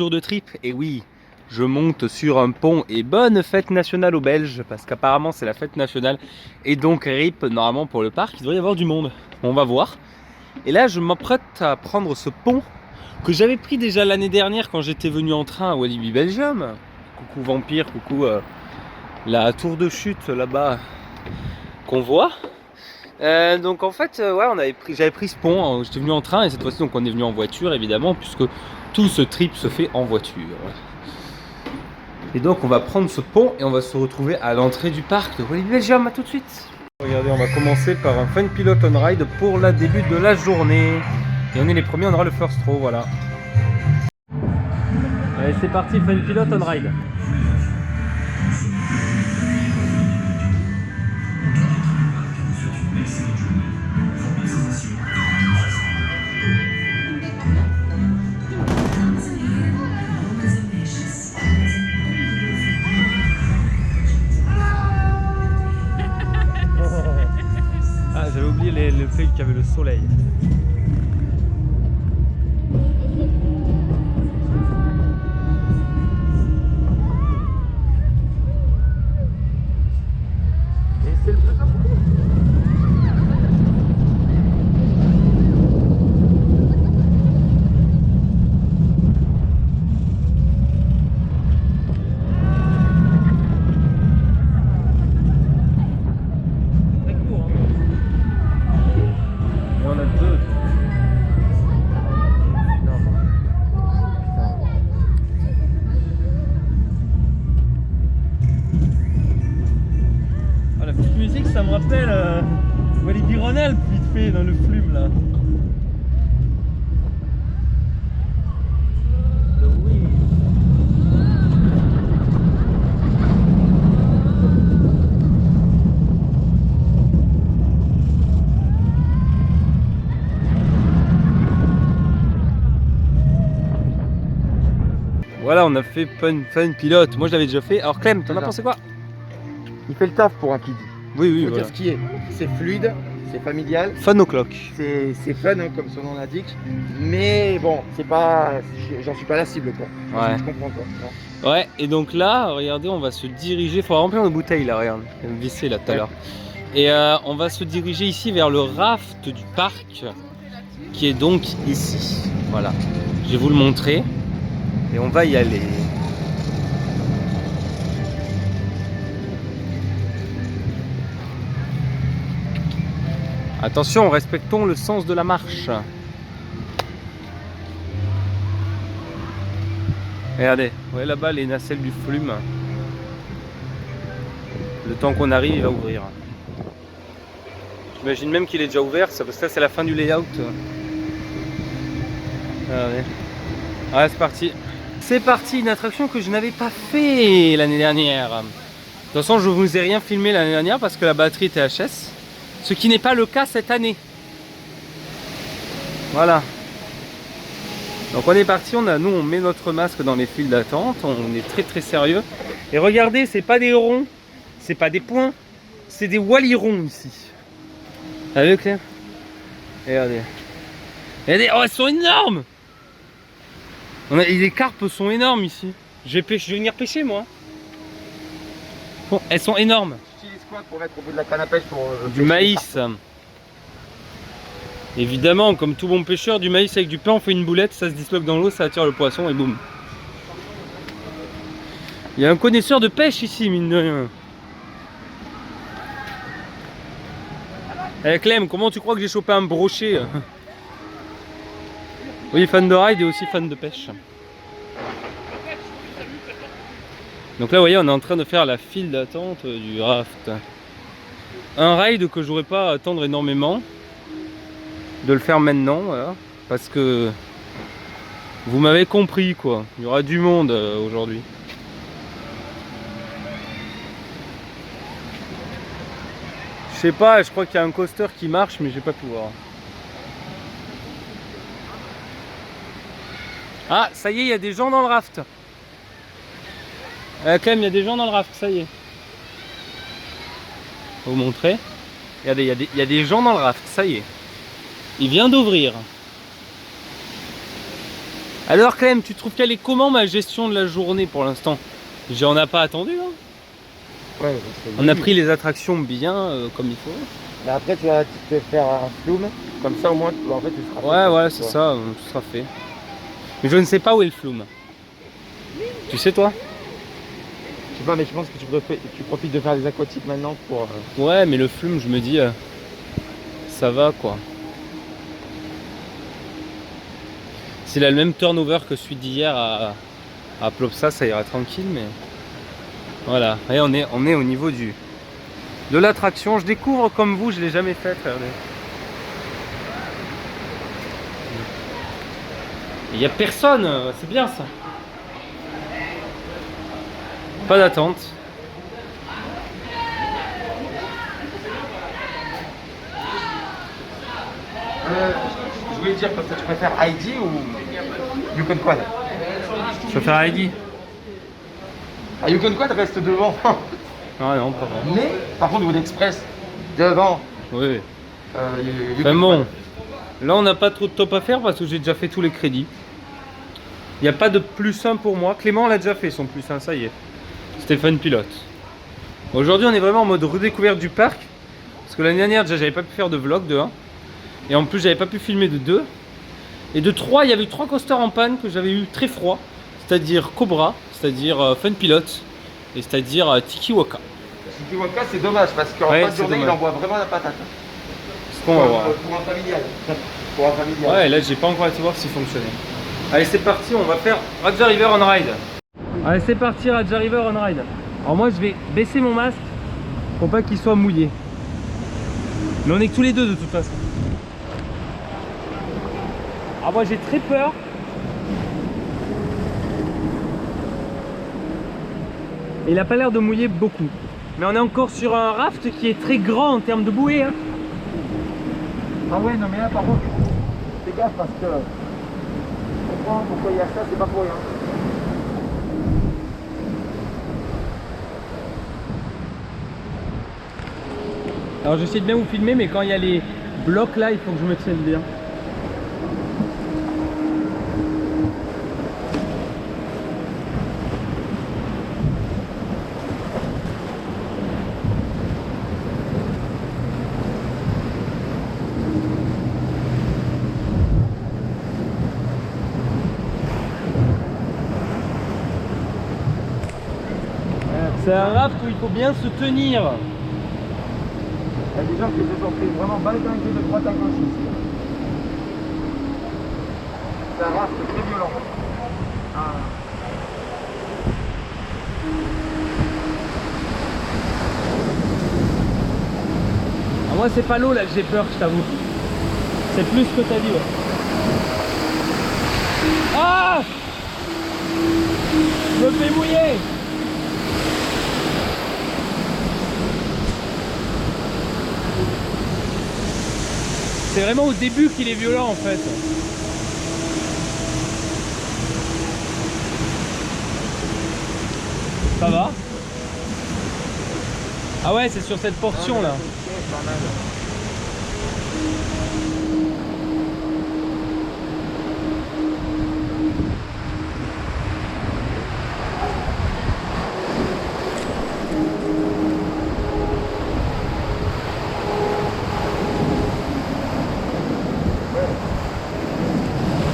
jour de trip. Et oui, je monte sur un pont et bonne fête nationale aux Belges parce qu'apparemment c'est la fête nationale. Et donc RIP, normalement pour le parc, il devrait y avoir du monde. On va voir. Et là, je m'apprête à prendre ce pont que j'avais pris déjà l'année dernière quand j'étais venu en train à Walibi Belgium. Coucou Vampire, coucou la tour de chute là-bas qu'on voit. Donc en fait, ouais, j'avais pris ce pont, hein, j'étais venu en train et cette fois-ci donc on est venu en voiture évidemment puisque tout ce trip se fait en voiture. Et donc on va prendre ce pont et on va se retrouver à l'entrée du parc de Walibi Belgium. À tout de suite. Regardez, on va commencer par un Fun Pilot on Ride pour la début de la journée. Et on est les premiers, on aura le first row, voilà. Allez, c'est parti, Fun Pilot on Ride. Ah, j'avais oublié le fait qu'il y avait le soleil. Et c'est le plus important. Ça me rappelle Walibi Rhône-Alpes vite fait dans le flume là. Oui. Voilà, on a fait Fun Pilot. Moi je l'avais déjà fait. Alors Clem, t'en as pensé quoi? Il fait le taf pour un kiddie. Oui, oui, Faut voilà. dire ce qui est. C'est fluide, c'est familial, Fun o'clock. c'est fun hein, comme son nom l'indique. Mais bon, c'est pas, j'en suis pas la cible quoi. Ouais. Je comprends quoi. Non. Ouais, et donc là, regardez, on va se diriger. Faut remplir nos bouteilles là, regarde. Je vais me visser là tout à l'heure. Et on va se diriger ici vers le raft du parc qui est donc ici. Voilà. Je vais vous le montrer. Et on va y aller. Attention, respectons le sens de la marche. Regardez, ouais, là-bas les nacelles du flume. Le temps qu'on arrive, il va ouvrir. J'imagine même qu'il est déjà ouvert, parce que ça c'est la fin du layout. Regardez. Ouais, c'est parti. C'est parti, une attraction que je n'avais pas fait l'année dernière. De toute façon, je ne vous ai rien filmé l'année dernière parce que la batterie était HS. Ce qui n'est pas le cas cette année. Voilà. Donc on est parti, nous on met notre masque dans les files d'attente, on est très très sérieux. Et regardez, c'est pas des ronds, c'est pas des points, c'est des walirons ici. T'as vu Claire? Regardez. Regardez, oh elles sont énormes. Les carpes sont énormes ici. Je vais venir pêcher moi. Bon, elles sont énormes. Quoi pour mettre au bout de la canne à pêche pour du maïs. Évidemment, comme tout bon pêcheur, du maïs avec du pain, on fait une boulette, ça se disloque dans l'eau, ça attire le poisson et boum. Il y a un connaisseur de pêche ici, mine de rien. Eh Clem, comment tu crois que j'ai chopé un brochet? Oui, fan de ride et aussi fan de pêche. Donc là, vous voyez, on est en train de faire la file d'attente du raft. Un ride que j'aurais pas à attendre énormément. De le faire maintenant, voilà. Parce que vous m'avez compris, quoi. Il y aura du monde aujourd'hui. Je sais pas, je crois qu'il y a un coaster qui marche, mais j'ai pas pu voir. Ah, ça y est, il y a des gens dans le raft. Quand même, il y a des gens dans le raft, ça y est. Vous montrer. Regardez, il y a des gens dans le raft, ça y est. Il vient d'ouvrir. Alors quand même, tu trouves qu'elle est comment ma gestion de la journée pour l'instant? J'en ai pas attendu hein. Ouais, On a pris les attractions bien comme il faut. Mais après, tu vas te faire un flume, comme ça au moins, en fait, tu seras Ouais, fait, ouais, c'est ça, tout sera fait. Mais je ne sais pas où est le flume. Tu sais toi? Je sais pas, mais je pense que tu profites de faire des aquatiques maintenant pour... Ouais, mais le flume, je me dis, ça va quoi. S'il a le même turnover que celui d'hier à Plopsa, ça ira tranquille, mais voilà. Et on est au niveau de l'attraction. Je découvre comme vous, je l'ai jamais fait, regardez. Il n'y a personne, c'est bien ça. Pas d'attente. Je voulais dire, comme ça, tu préfères Heidi ou Yukon Quad? Je vais faire Heidi. Ah, Yukon Quad reste devant. Ah non, pas vraiment. Mais, par contre, Wood Express, devant. Oui. Yukon Enfin bon, Quad. là on n'a pas trop de top à faire parce que j'ai déjà fait tous les crédits. Il n'y a pas de plus 1 pour moi. Clément l'a déjà fait son plus 1, ça y est. Stéphane pilote. Aujourd'hui on est vraiment en mode redécouverte du parc. Parce que l'année dernière déjà j'avais pas pu faire de vlog de 1. Et en plus j'avais pas pu filmer de 2. Et de 3, il y avait eu 3 coasters en panne que j'avais eu très froid. C'est-à-dire Cobra, c'est-à-dire Fun Pilot et c'est-à-dire Tiki Waka. Tiki Waka, c'est dommage parce qu'en Ouais, fin de c'est journée, il dommage. envoie vraiment la patate. Ce qu'on va voir. Pour un familial. Pour un familial. Ouais, là j'ai pas encore été voir s'il fonctionnait. Allez, c'est parti, on va faire Raja River on Ride. Allez, c'est parti, Raja River on Ride. Alors moi je vais baisser mon masque pour pas qu'il soit mouillé. Mais on est que tous les deux de toute façon. Alors moi j'ai très peur. Et il a pas l'air de mouiller beaucoup. Mais on est encore sur un raft qui est très grand en termes de bouée. Hein. Ah ouais, non mais là par contre, fais gaffe parce que je comprends pourquoi il y a ça, c'est pas pour rien. Alors j'essaie de bien vous filmer, mais quand il y a les blocs là, il faut que je me tienne bien. C'est un raft où il faut bien se tenir. Il y a des gens qui se sont pris vraiment baldingués de droite à gauche ici. C'est un raft très violent. Ah. Ah, moi c'est pas l'eau là que j'ai peur, je t'avoue. C'est plus ce que t'as dit. Ouais. Ah, je me fais mouiller. C'est vraiment au début qu'il est violent en fait. Ça va? Ah ouais, c'est sur cette portion là.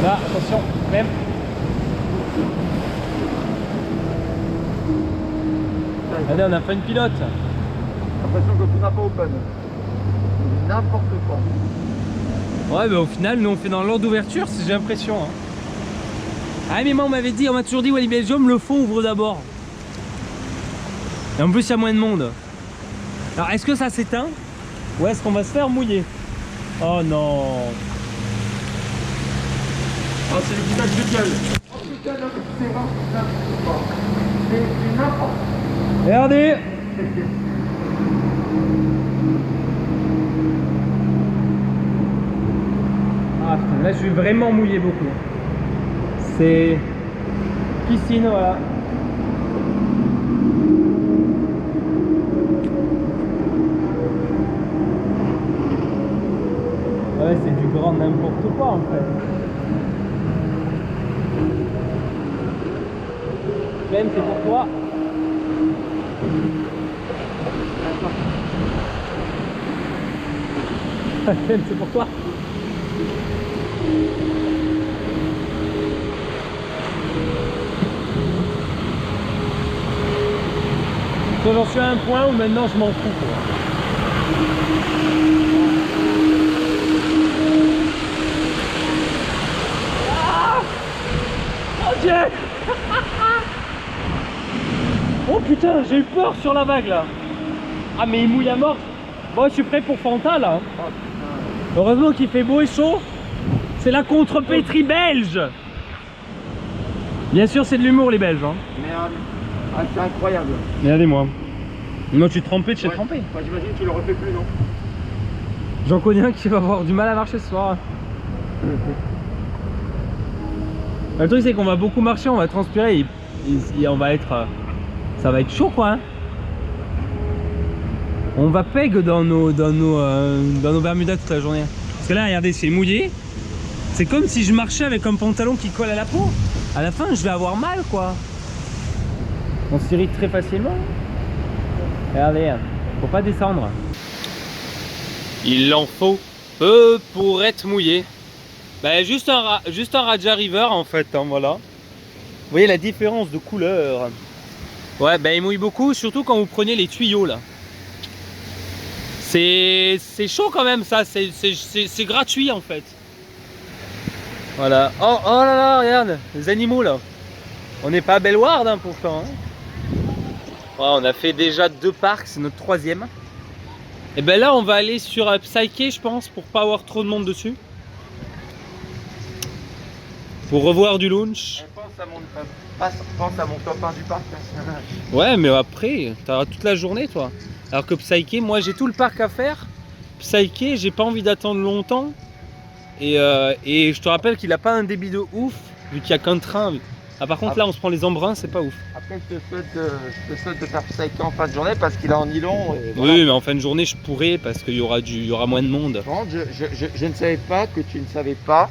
Là, attention, même. Regardez, on a fait une pilote. J'ai l'impression que tout n'a pas open. N'importe quoi. Ouais, mais au final, nous on fait dans l'ordre d'ouverture, j'ai l'impression. Hein. Ah, mais moi on m'avait dit, on m'a toujours dit, Wally Belgium, le fond ouvre d'abord. Et en plus, il y a moins de monde. Alors, est-ce que ça s'éteint? Ou est-ce qu'on va se faire mouiller? Oh non. Oh, c'est le visage de gueule. Oh putain, non, mais c'est vraiment n'importe quoi. C'est n'importe quoi. Regardez. Ah putain, là je suis vraiment mouillé beaucoup. C'est piscine, voilà. Ouais, c'est du grand n'importe quoi en fait. Clem, c'est pour toi. Clem, c'est pour toi. J'en suis à un point où maintenant je m'en fous, quoi. Ah, oh Dieu. Oh putain, j'ai eu peur sur la vague là. Ah mais il mouille à mort. Bon, je suis prêt pour Fanta là. Heureusement qu'il fait beau et chaud. C'est la contrepétrie belge. Bien sûr, c'est de l'humour les Belges. Hein. Merde. Ah, c'est incroyable. Regardez-moi. Moi, tu es trempé de chez trempé. Enfin, j'imagine que tu le refais plus, non? J'en connais un qui va avoir du mal à marcher ce soir. Le truc, c'est qu'on va beaucoup marcher, on va transpirer et on va être. Ça va être chaud quoi. Hein. On va peg dans nos Bermudas toute la journée. Parce que là, regardez, c'est mouillé. C'est comme si je marchais avec un pantalon qui colle à la peau. À la fin, je vais avoir mal quoi. On s'irrite très facilement. Regardez, faut pas descendre. Il en faut peu pour être mouillé. Ben, juste un Raja River en fait, hein, voilà. Vous voyez la différence de couleur. Ouais, ben il mouille beaucoup, surtout quand vous prenez les tuyaux là. C'est chaud quand même ça, c'est gratuit en fait. Voilà. Oh là là, regarde, les animaux là. On n'est pas à Bellewaerde hein, pourtant. Hein. Ouais, on a fait déjà 2 parcs, c'est notre 3e. Et ben là on va aller sur Psyché je pense pour pas avoir trop de monde dessus. Pour revoir du launch. Pense à mon top 1 du parc. Ouais mais après t'auras toute la journée toi. Alors que Psyché, moi j'ai tout le parc à faire. Psyché, j'ai pas envie d'attendre longtemps. Et je te rappelle qu'il a pas un débit de ouf vu qu'il y a qu'un train. Ah par contre là on se prend les embruns, c'est pas ouf. Après je te souhaite de faire Psyché en fin de journée parce qu'il est en nylon. Et voilà. Oui mais en fin de journée je pourrais parce qu'il y aura moins de monde. Bon, je ne savais pas que tu ne savais pas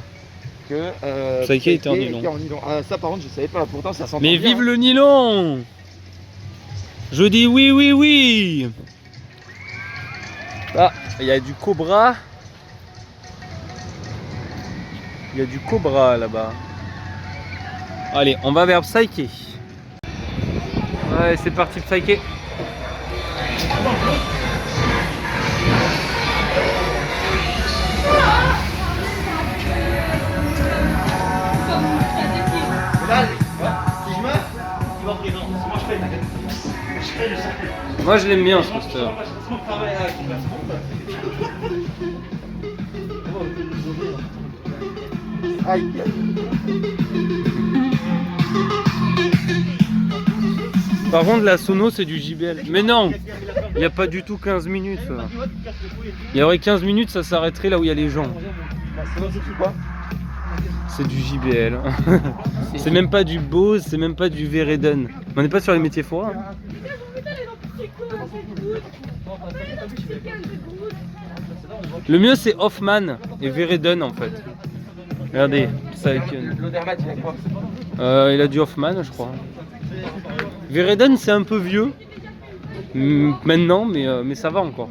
que Psyché était en nylon. Ah, ça par contre je savais pas, pourtant ça s'entend Mais bien. vive le nylon! Je dis oui oui oui! Ah, il y a du cobra. Il y a du cobra là-bas. Allez, on va vers Psyché. Ouais, c'est parti Psyché. Moi je l'aime bien ce coaster. Aïe. Par contre la sono c'est du JBL. Mais non, il n'y a pas du tout 15 minutes. Il y aurait 15 minutes, ça s'arrêterait là où il y a les gens. C'est du JBL. C'est même pas du Bose, c'est même pas du Vereden. On n'est pas sur les métiers forains. Hein. Le mieux c'est Hoffman et Vereden en fait. Regardez, ça avec L'Odermatt il a quoi? il a du Hoffman je crois. Vereden c'est un peu vieux maintenant mais ça va encore.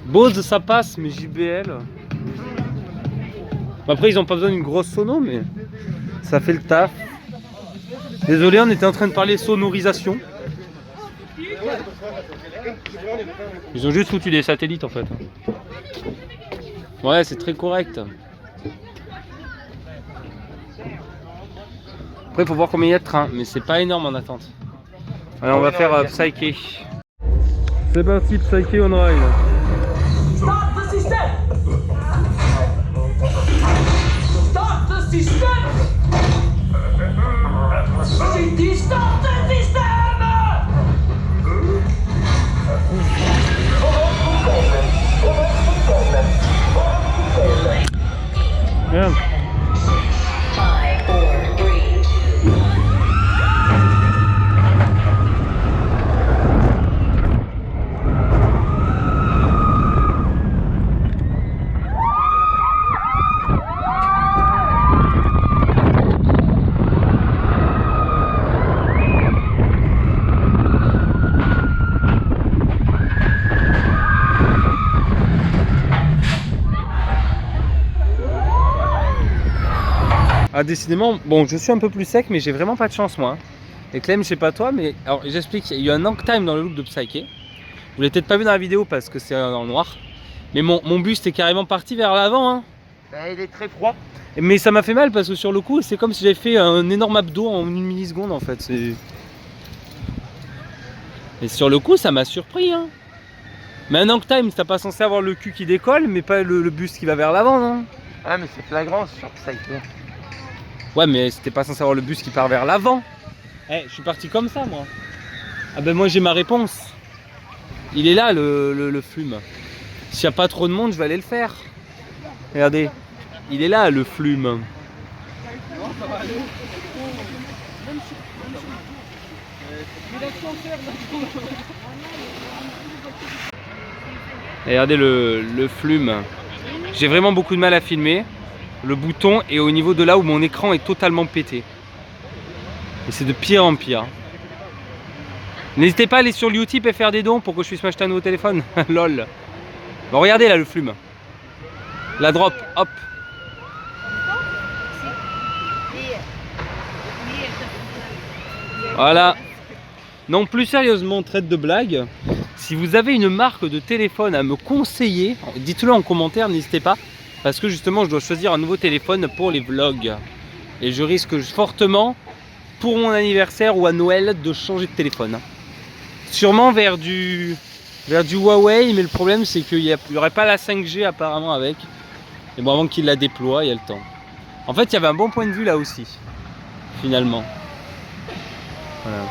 Bose ça passe mais JBL. Après ils ont pas besoin d'une grosse sono mais ça fait le taf. Désolé on était en train de parler sonorisation. Ils ont juste foutu des satellites en fait. Ouais c'est très correct. Après il faut voir combien il y a de trains, mais c'est pas énorme en attente. Allez on va faire Psyché. C'est parti Psyché on ride. Start the system! Start the system! J'ai dit start the system! Merde. Ah, décidément, bon, je suis un peu plus sec, mais j'ai vraiment pas de chance, moi. Et Clem, je sais pas toi, mais alors j'explique, il y a eu un Ankh-Time dans le look de Psyche. Vous l'avez peut-être pas vu dans la vidéo parce que c'est en noir. Mais mon buste est carrément parti vers l'avant. Hein. Ben, il est très froid. Mais ça m'a fait mal parce que sur le coup, c'est comme si j'avais fait un énorme abdo en une milliseconde en fait. Et sur le coup, ça m'a surpris. Hein. Mais un Ankh-Time, t'as pas censé avoir le cul qui décolle, mais pas le buste qui va vers l'avant, non? Ah, mais c'est flagrant sur Psyche. Ouais, mais c'était pas censé avoir le buste qui part vers l'avant. Eh, je suis parti comme ça, moi. Ah ben moi, j'ai ma réponse. Il est là, le flume. S'il n'y a pas trop de monde, je vais aller le faire. Regardez. Il est là, le flume. Et regardez le flume. J'ai vraiment beaucoup de mal à filmer. Le bouton est au niveau de là où mon écran est totalement pété. Et c'est de pire en pire. N'hésitez pas à aller sur Utip et faire des dons pour que je puisse m'acheter un nouveau téléphone. Lol. Bon, regardez là le flume. La drop, hop. Voilà. Non, plus sérieusement, traite de blague. Si vous avez une marque de téléphone à me conseiller, dites-le en commentaire, n'hésitez pas. Parce que justement, je dois choisir un nouveau téléphone pour les vlogs. Et je risque fortement, pour mon anniversaire ou à Noël, de changer de téléphone. Sûrement vers du Huawei, mais le problème c'est qu'il n'y aurait pas la 5G apparemment avec. Et bon, avant qu'il la déploie, il y a le temps. En fait, il y avait un bon point de vue là aussi, finalement. Voilà.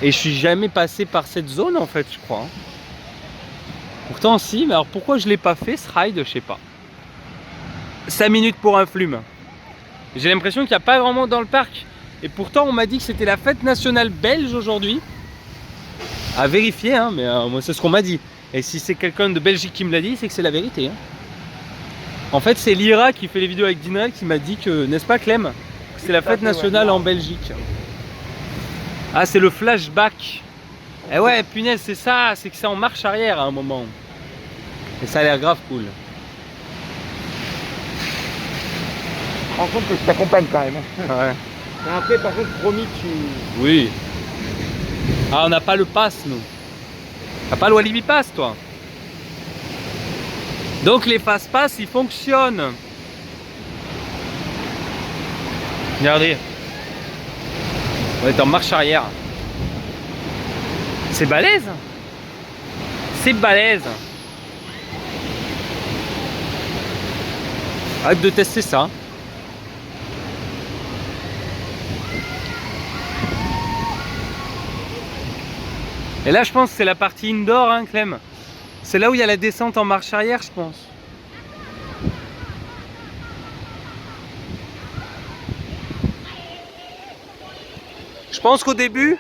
Et je suis jamais passé par cette zone en fait, je crois. Pourtant si, mais alors pourquoi je l'ai pas fait ce ride, je sais pas. 5 minutes pour un flume. J'ai l'impression qu'il n'y a pas grand monde dans le parc. Et pourtant on m'a dit que c'était la fête nationale belge aujourd'hui. À vérifier, hein, mais moi c'est ce qu'on m'a dit. Et si c'est quelqu'un de Belgique qui me l'a dit, c'est que c'est la vérité. Hein. En fait c'est Lyra qui fait les vidéos avec Dinrel qui m'a dit que, n'est-ce pas Clem, que c'est la fête nationale en Belgique. Ah, c'est le flashback. Eh ouais, punaise, c'est ça, c'est que c'est en marche arrière à un moment. Et ça a l'air grave cool. Je me rends compte que je t'accompagne quand même. Ouais. Mais après, par contre, promis, tu... Oui. Ah, on n'a pas le pass, nous. T'as pas le Walibi Pass, toi. Donc les fast-pass, ils fonctionnent. Regardez. On est en marche arrière. C'est balèze. C'est balèze. Hâte de tester ça. Et là je pense que c'est la partie indoor, hein, Clem. C'est là où il y a la descente en marche arrière, je pense. Je pense qu'au début,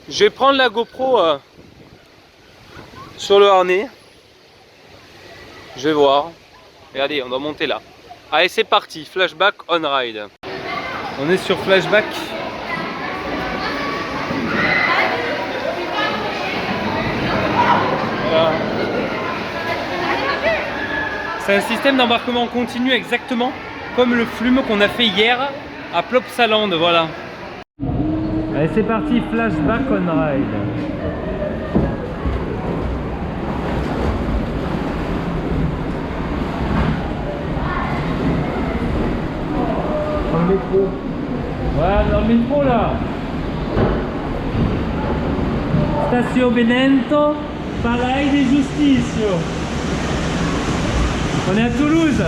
je vais prendre la GoPro sur le harnais. Je vais voir. Regardez, on doit monter là. Allez, c'est parti. Flashback on ride. On est sur flashback. Voilà. C'est un système d'embarquement continu exactement comme le flume qu'on a fait hier à Plopsaland. Voilà. Allez, c'est parti, flashback on ride. Dans le métro. Voilà, dans le métro là. Station Benento, Palais de Justicia. On est à Toulouse.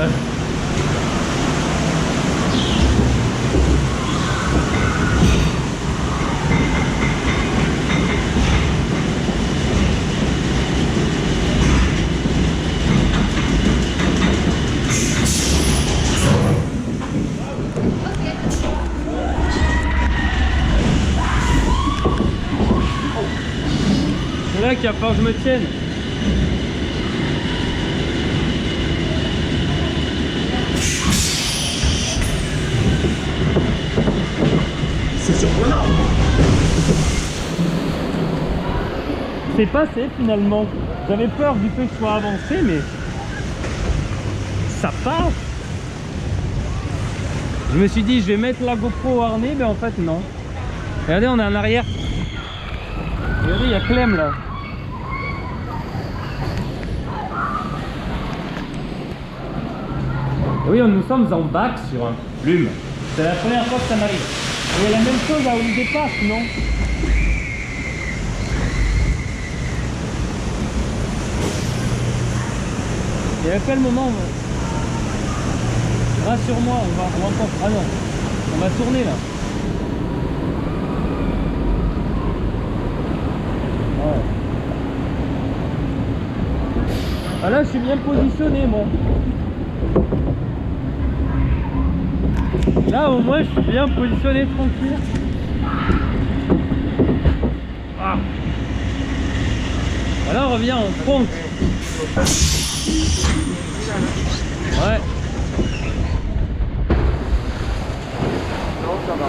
C'est là qu'il va falloir que je me tienne. C'est surprenant. C'est passé finalement. J'avais peur du fait que je sois avancé, mais ça passe. Je me suis dit je vais mettre la GoPro au harnais, mais en fait non. Regardez, on est en arrière. Regardez, il y a Clem là. Et oui, nous sommes en bac sur un plume. C'est la première fois que ça m'arrive. Il y a la même chose à Holiday Park, non? Et à quel moment rassure-moi, on va encore... Ah non, on va tourner là. Ouais. Ah là, je suis bien positionné, moi. Là, au moins, je suis bien positionné, tranquille. Ah. Voilà, on revient en pente. Ouais. Non, ça va.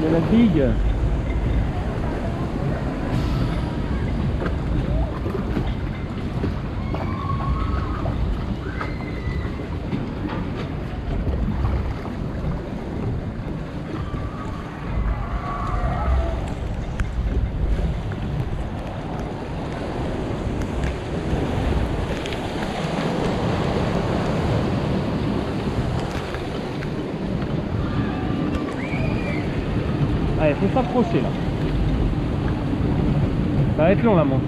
Il y a la digue. Allez, faut s'approcher là. Ça va être long la montée.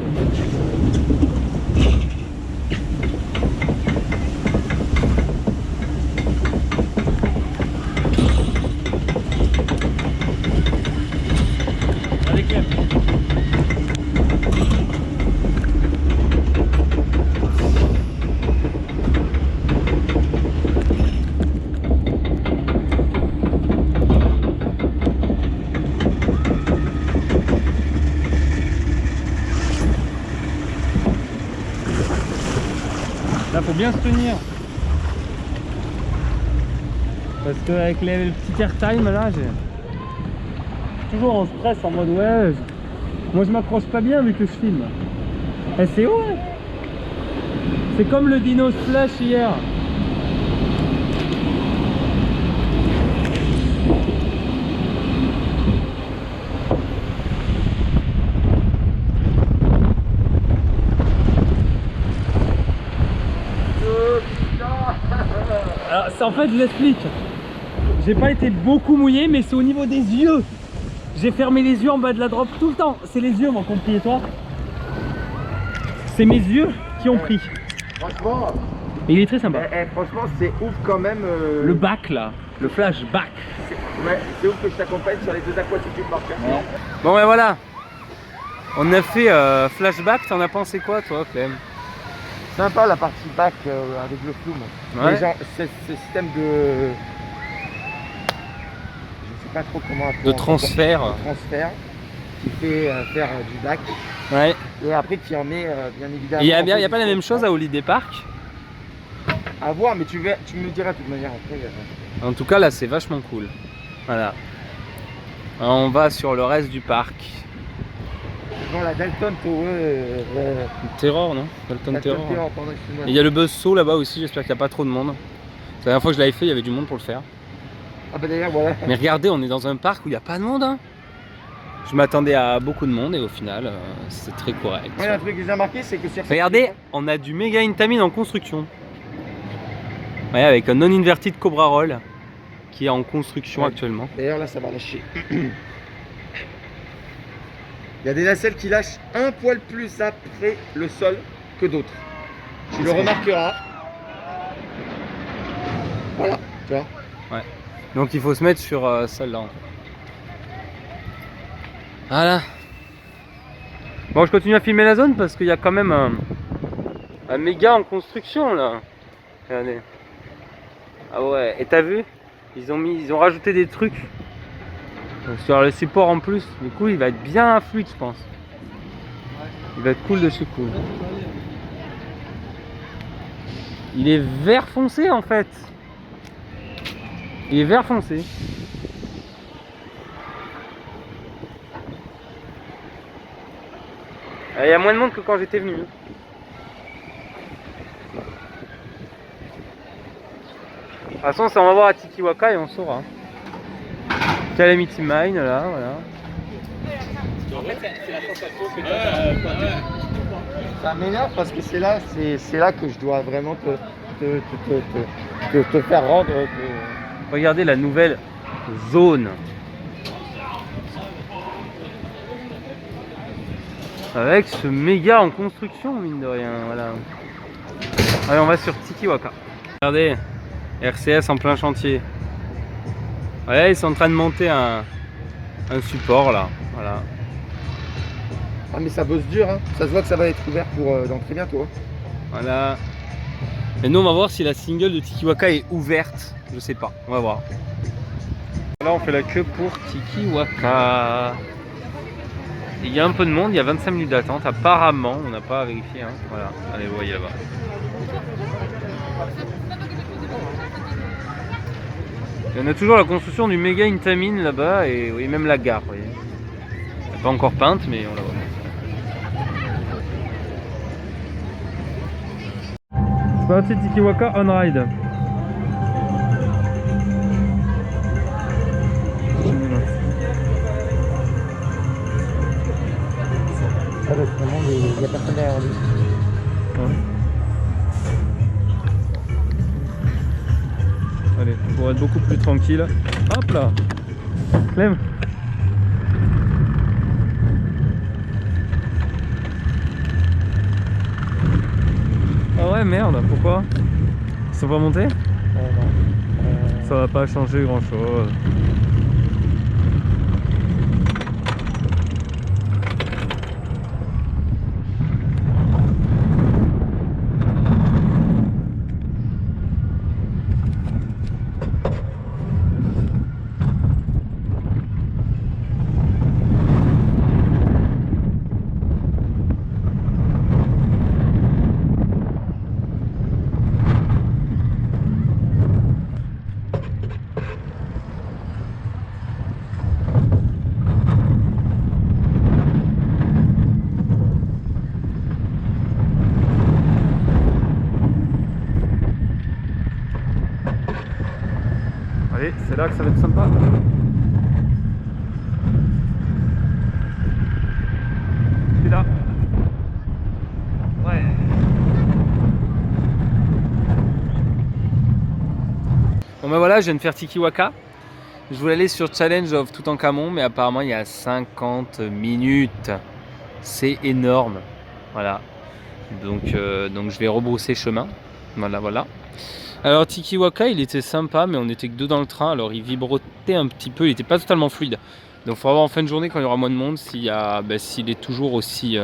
Allez Clem. Là faut bien se tenir. Parce qu'avec le petit airtime là, j'ai toujours en stress en mode ouais. Moi je m'accroche pas bien vu que je filme. Et c'est ouais. C'est comme le dino splash hier. Alors, en fait, je l'explique. J'ai pas été beaucoup mouillé, mais c'est au niveau des yeux. J'ai fermé les yeux en bas de la drop tout le temps. C'est les yeux, mon compris, et toi? C'est mes yeux qui ont pris. Franchement, Et il est très sympa. franchement, c'est ouf quand même. Le bac là, le flashback. Ouais, c'est ouf que je t'accompagne sur les deux aquatitudes par cœur. Bon, ouais, voilà. On a fait flashback. T'en as pensé quoi, toi, Clem? Sympa la partie bac avec le flume. Ouais. Les gens, ce système de. Je sais pas trop comment appeler. De transfert. De transfert qui fait faire du bac. Ouais. Et après qui en met bien évidemment. Il y a pas la même chose à Holiday Park? À voir, mais tu me diras de toute manière après. En tout cas, là, c'est vachement cool. Voilà. Alors, on va sur le reste du parc. Bon, la Dalton Tower. Terror, non? Dalton Terror. Pardon, excuse-moi. Et il y a le Buzzsaw là-bas aussi, j'espère qu'il n'y a pas trop de monde. La dernière fois que je l'avais fait, il y avait du monde pour le faire. Ah bah d'ailleurs, voilà. Mais regardez, on est dans un parc où il n'y a pas de monde. Hein. Je m'attendais à beaucoup de monde et au final, c'est très correct. Ouais, un truc que j'ai remarqué, c'est que sur Regardez, on a du méga Intamin en construction. Ouais, avec un non-inverted Cobra Roll qui est en construction Ouais. actuellement. D'ailleurs, là, ça va lâcher. Il y a des nacelles qui lâchent un poil plus après le sol que d'autres. Tu le remarqueras. Voilà, tu vois. Donc il faut se mettre sur celle-là. En fait. Voilà. Bon, je continue à filmer la zone parce qu'il y a quand même un méga en construction là. Regardez. Ah ouais, et t'as vu? Ils ont rajouté des trucs sur le support en plus. Du coup, il va être bien fluide, je pense. Il va être cool de chez cool. Il est vert foncé en fait. Il est vert foncé. Il y a moins de monde que quand j'étais venu. toute façon, on va voir à Tikiwaka et on saura. Calamity Mine, là, voilà. En fait, c'est la sensation que tu as. Ça m'énerve parce que c'est là que je dois vraiment te faire rendre. Regardez la nouvelle zone. Avec ce méga en construction, mine de rien. Voilà. Allez, on va sur Tikiwaka. Regardez, RCS en plein chantier. Ouais, ils sont en train de monter un support là. Voilà. Ah mais ça bosse dur, hein. Ça se voit que ça va être ouvert pour dans très bientôt. Voilà. Et nous on va voir si la single de Tikiwaka est ouverte. Je sais pas, on va voir. Là on fait la queue pour Tikiwaka. Il y a un peu de monde, il y a 25 minutes d'attente apparemment, on n'a pas vérifié. Hein. Voilà, allez vous voyez là-bas. Il y en a toujours la construction du méga Intamin là-bas et oui, même la gare. Vous voyez. Elle n'est pas encore peinte mais on la voit. C'est parti Tikiwaka on ride. Il n'y a personne derrière lui. Ouais. Allez, pour être beaucoup plus tranquille. Hop là Clem. Ah ouais merde, pourquoi? Ils sont pas montés? Ça va pas changer grand chose. Allez, c'est là que ça va être sympa. C'est là. Ouais. Bon ben voilà, je viens de faire Tikiwaka. Je voulais aller sur Challenge of Toutankhamon, mais apparemment il y a 50 minutes. C'est énorme. Voilà. Donc je vais rebrousser chemin. Voilà. Alors Tikiwaka il était sympa mais on était que deux dans le train, alors il vibrotait un petit peu, il n'était pas totalement fluide. Donc il faudra voir en fin de journée quand il y aura moins de monde s'il est toujours aussi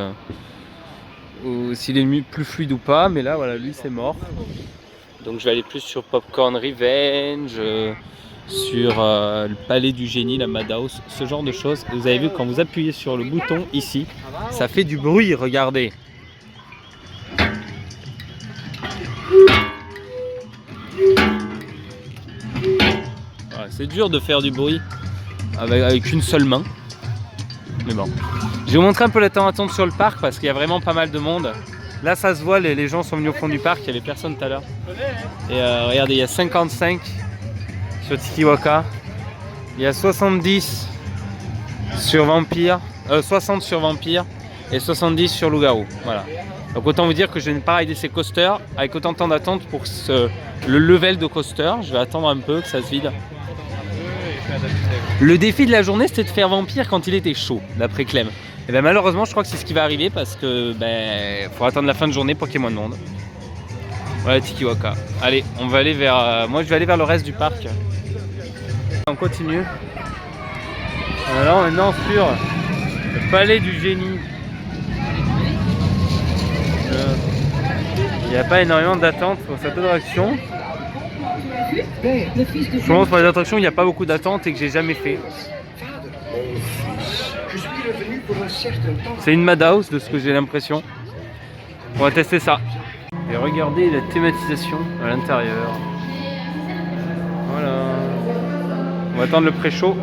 s'il est plus fluide ou pas, mais là voilà lui c'est mort. Donc je vais aller plus sur Popcorn Revenge, sur le Palais du Génie, la Madhouse, ce genre de choses. Vous avez vu quand vous appuyez sur le bouton ici, ça fait du bruit, regardez. C'est dur de faire du bruit avec une seule main. Mais bon. Je vais vous montrer un peu la temps d'attente sur le parc parce qu'il y a vraiment pas mal de monde. Là ça se voit, les gens sont venus au fond du parc, il n'y avait personne tout à l'heure. Et regardez, il y a 55 sur Tikiwaka. Il y a 70 sur Vampire, 60 sur Vampire et 70 sur Loup-Garou. Voilà. Donc autant vous dire que je n'ai pas rider ces coasters avec autant de temps d'attente pour le level de coaster. Je vais attendre un peu que ça se vide. Le défi de la journée c'était de faire Vampire quand il était chaud, d'après Clem. Et bien malheureusement je crois que c'est ce qui va arriver parce que faut attendre la fin de journée pour qu'il y ait moins de monde. Voilà Tikiwaka. Allez, on va aller vers. Moi je vais aller vers le reste du parc. On continue. Alors maintenant sur le Palais du Génie. Il n'y a pas énormément d'attente pour cette attraction. Je pense pour les attractions il n'y a pas beaucoup d'attente et que j'ai jamais fait. C'est une Madhouse de ce que j'ai l'impression. On va tester ça. Et regardez la thématisation à l'intérieur. Voilà. On va attendre le pré-show.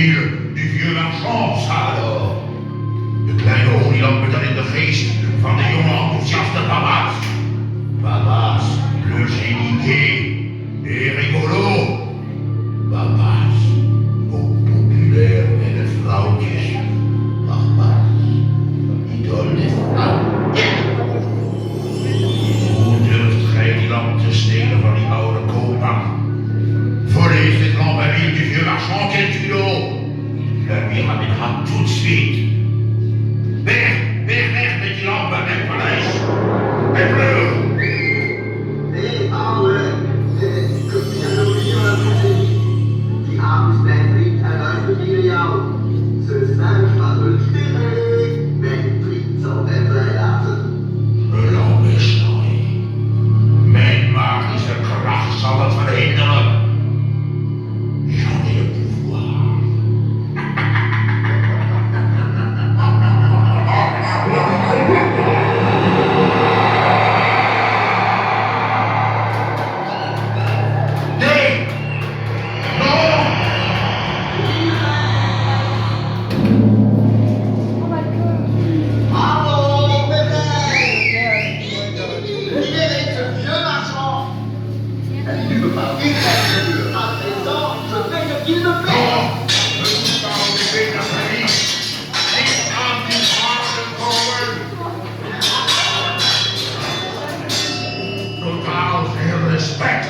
wiel du vieux marchand, ça alors. De kleine olielamp dan in de geest van de jonge enthousiaste Babas. Babas, le génie gai et rigolo. Babas, au populaire et de vrouwtjes. Babas, idool des vrouwtjes. Hoe durft gij die lamp te stelen van die oude koopman? Volez cette lampe à l'huile du vieux marchand, quel culot! La lui ramènera tout de suite. Weg met die lampen en paleis. En pleure. Nee, ouwe, ik heb je nog niet aan gezien. Die avond is mijn vriend en luistert hier naar jou. Ze zijn van hun spieren. Mijn vriend zal mij vrijlaten. Belang is nooit. Mijn magische kracht zal het verhinderen. J'en ai le pouvoir. Nee! Non! Bravo, ik ben vrij! Libérez ce vieux marchand! En nu bepaalt u het gebeuren. À présent, je fais ce qu'il me plaît! Non! Ne doe pas enlever la famille. Niet aan die paarden komen. Totaal veel respect.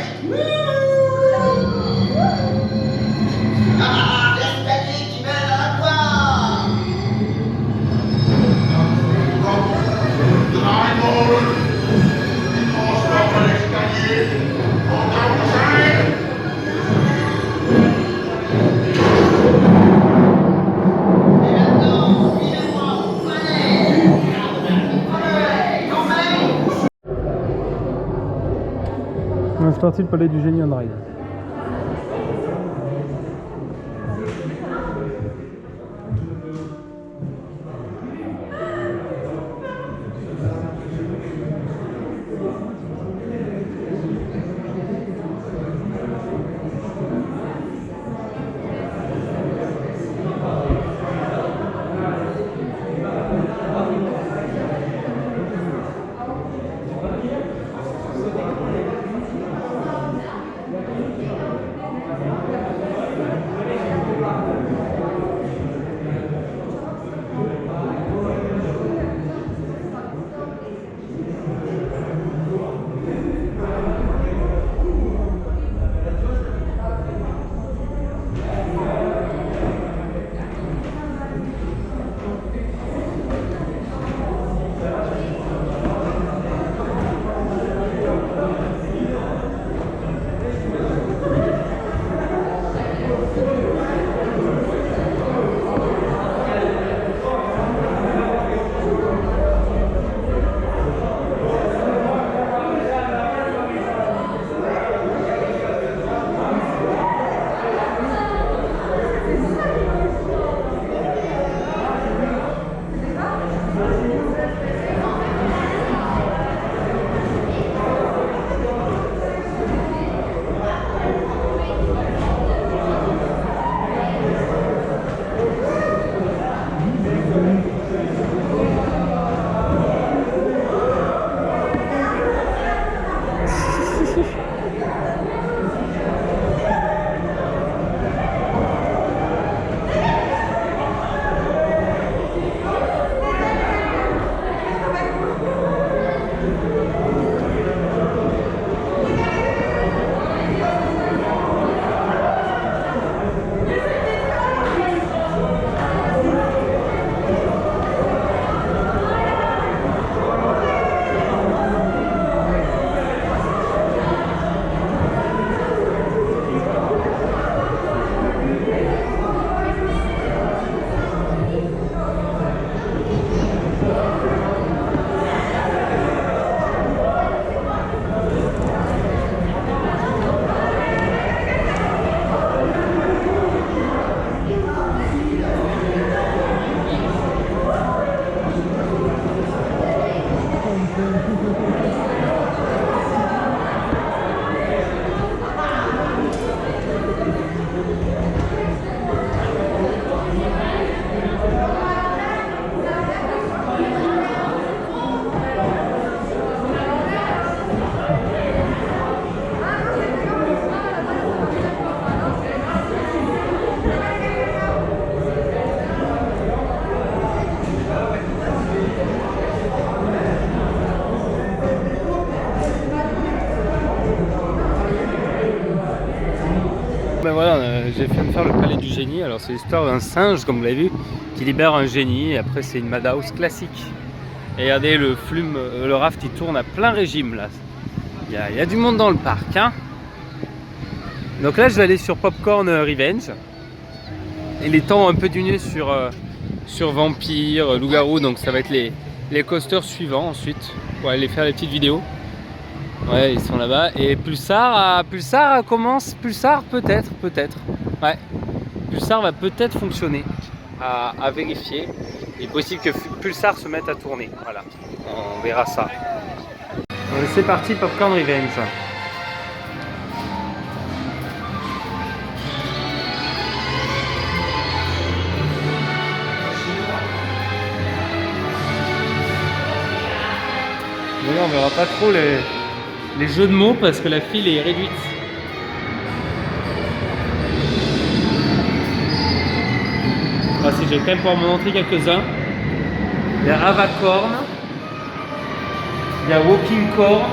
Ah, l'escalier qui mène à la gloire! Draaimolen. Die transport van l'escalier. Onthoud zijn. Et maintenant, suivez-moi au palais! Palais! Domaine! On est sorti le palais du génie on ride. j'ai fait me faire le palais du génie. Alors c'est l'histoire d'un singe, comme vous l'avez vu, qui libère un génie. Et après c'est une Madhouse classique. Et regardez, le raft il tourne à plein régime là. Il y a du monde dans le parc. Hein. Donc là je vais aller sur Popcorn Revenge. Il est temps un peu d'une sur Vampire, Loup-Garou. Donc ça va être les coasters suivants ensuite. Pour aller faire les petites vidéos. Ouais, ils sont là-bas. Et Pulsar commence. Pulsar peut-être. Ouais. Pulsar va peut-être fonctionner. À vérifier. Il est possible que Pulsar se mette à tourner. Voilà. On verra ça. C'est parti, Popcorn Revenge. Mais là, on verra pas trop les jeux de mots parce que la file est réduite. Ah si, je vais quand même pouvoir m'en montrer quelques-uns. Il y a Avacorn. Il y a Walking Corn.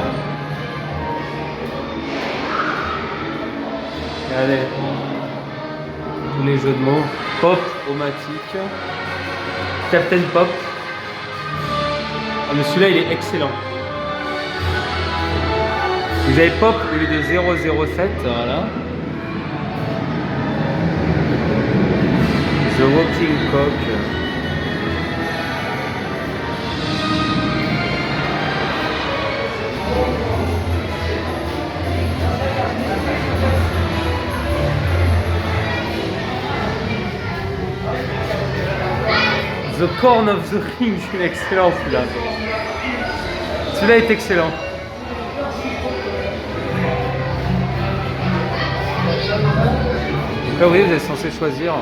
Regardez. Tous les jeux de mots. Pop, Omatic. Captain Pop. Ah mais celui-là il est excellent. Vous avez Pop au lieu de 007, voilà. The Walking Cock. The Corn of the Ring, c'est excellent celui-là. Celui-là est excellent. Donc là, vous voyez, vous êtes censé choisir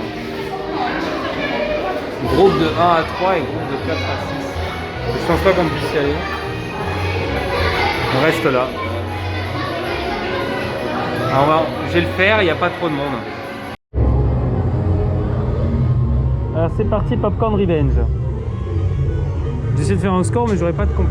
groupe de 1 à 3 et groupe de 4 à 6. Je pense pas qu'on puisse y aller. On reste là. Alors, je vais le faire, il n'y a pas trop de monde. Alors c'est parti, Popcorn Revenge. J'essaie de faire un score mais j'aurais pas de comp.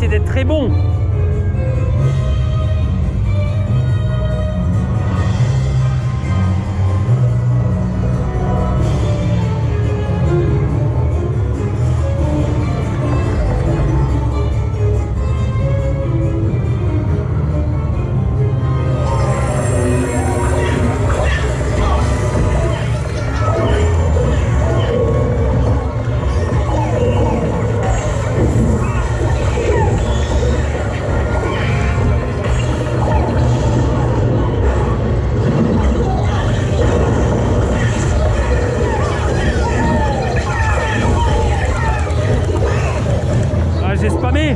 D'être très bon. J'ai spammé.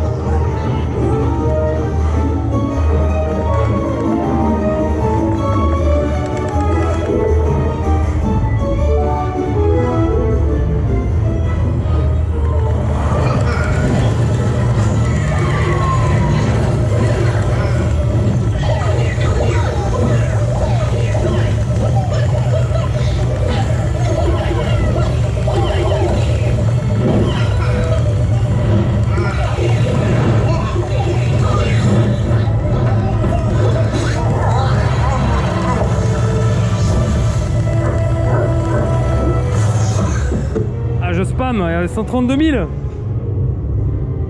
Je spam, il y a 132 000.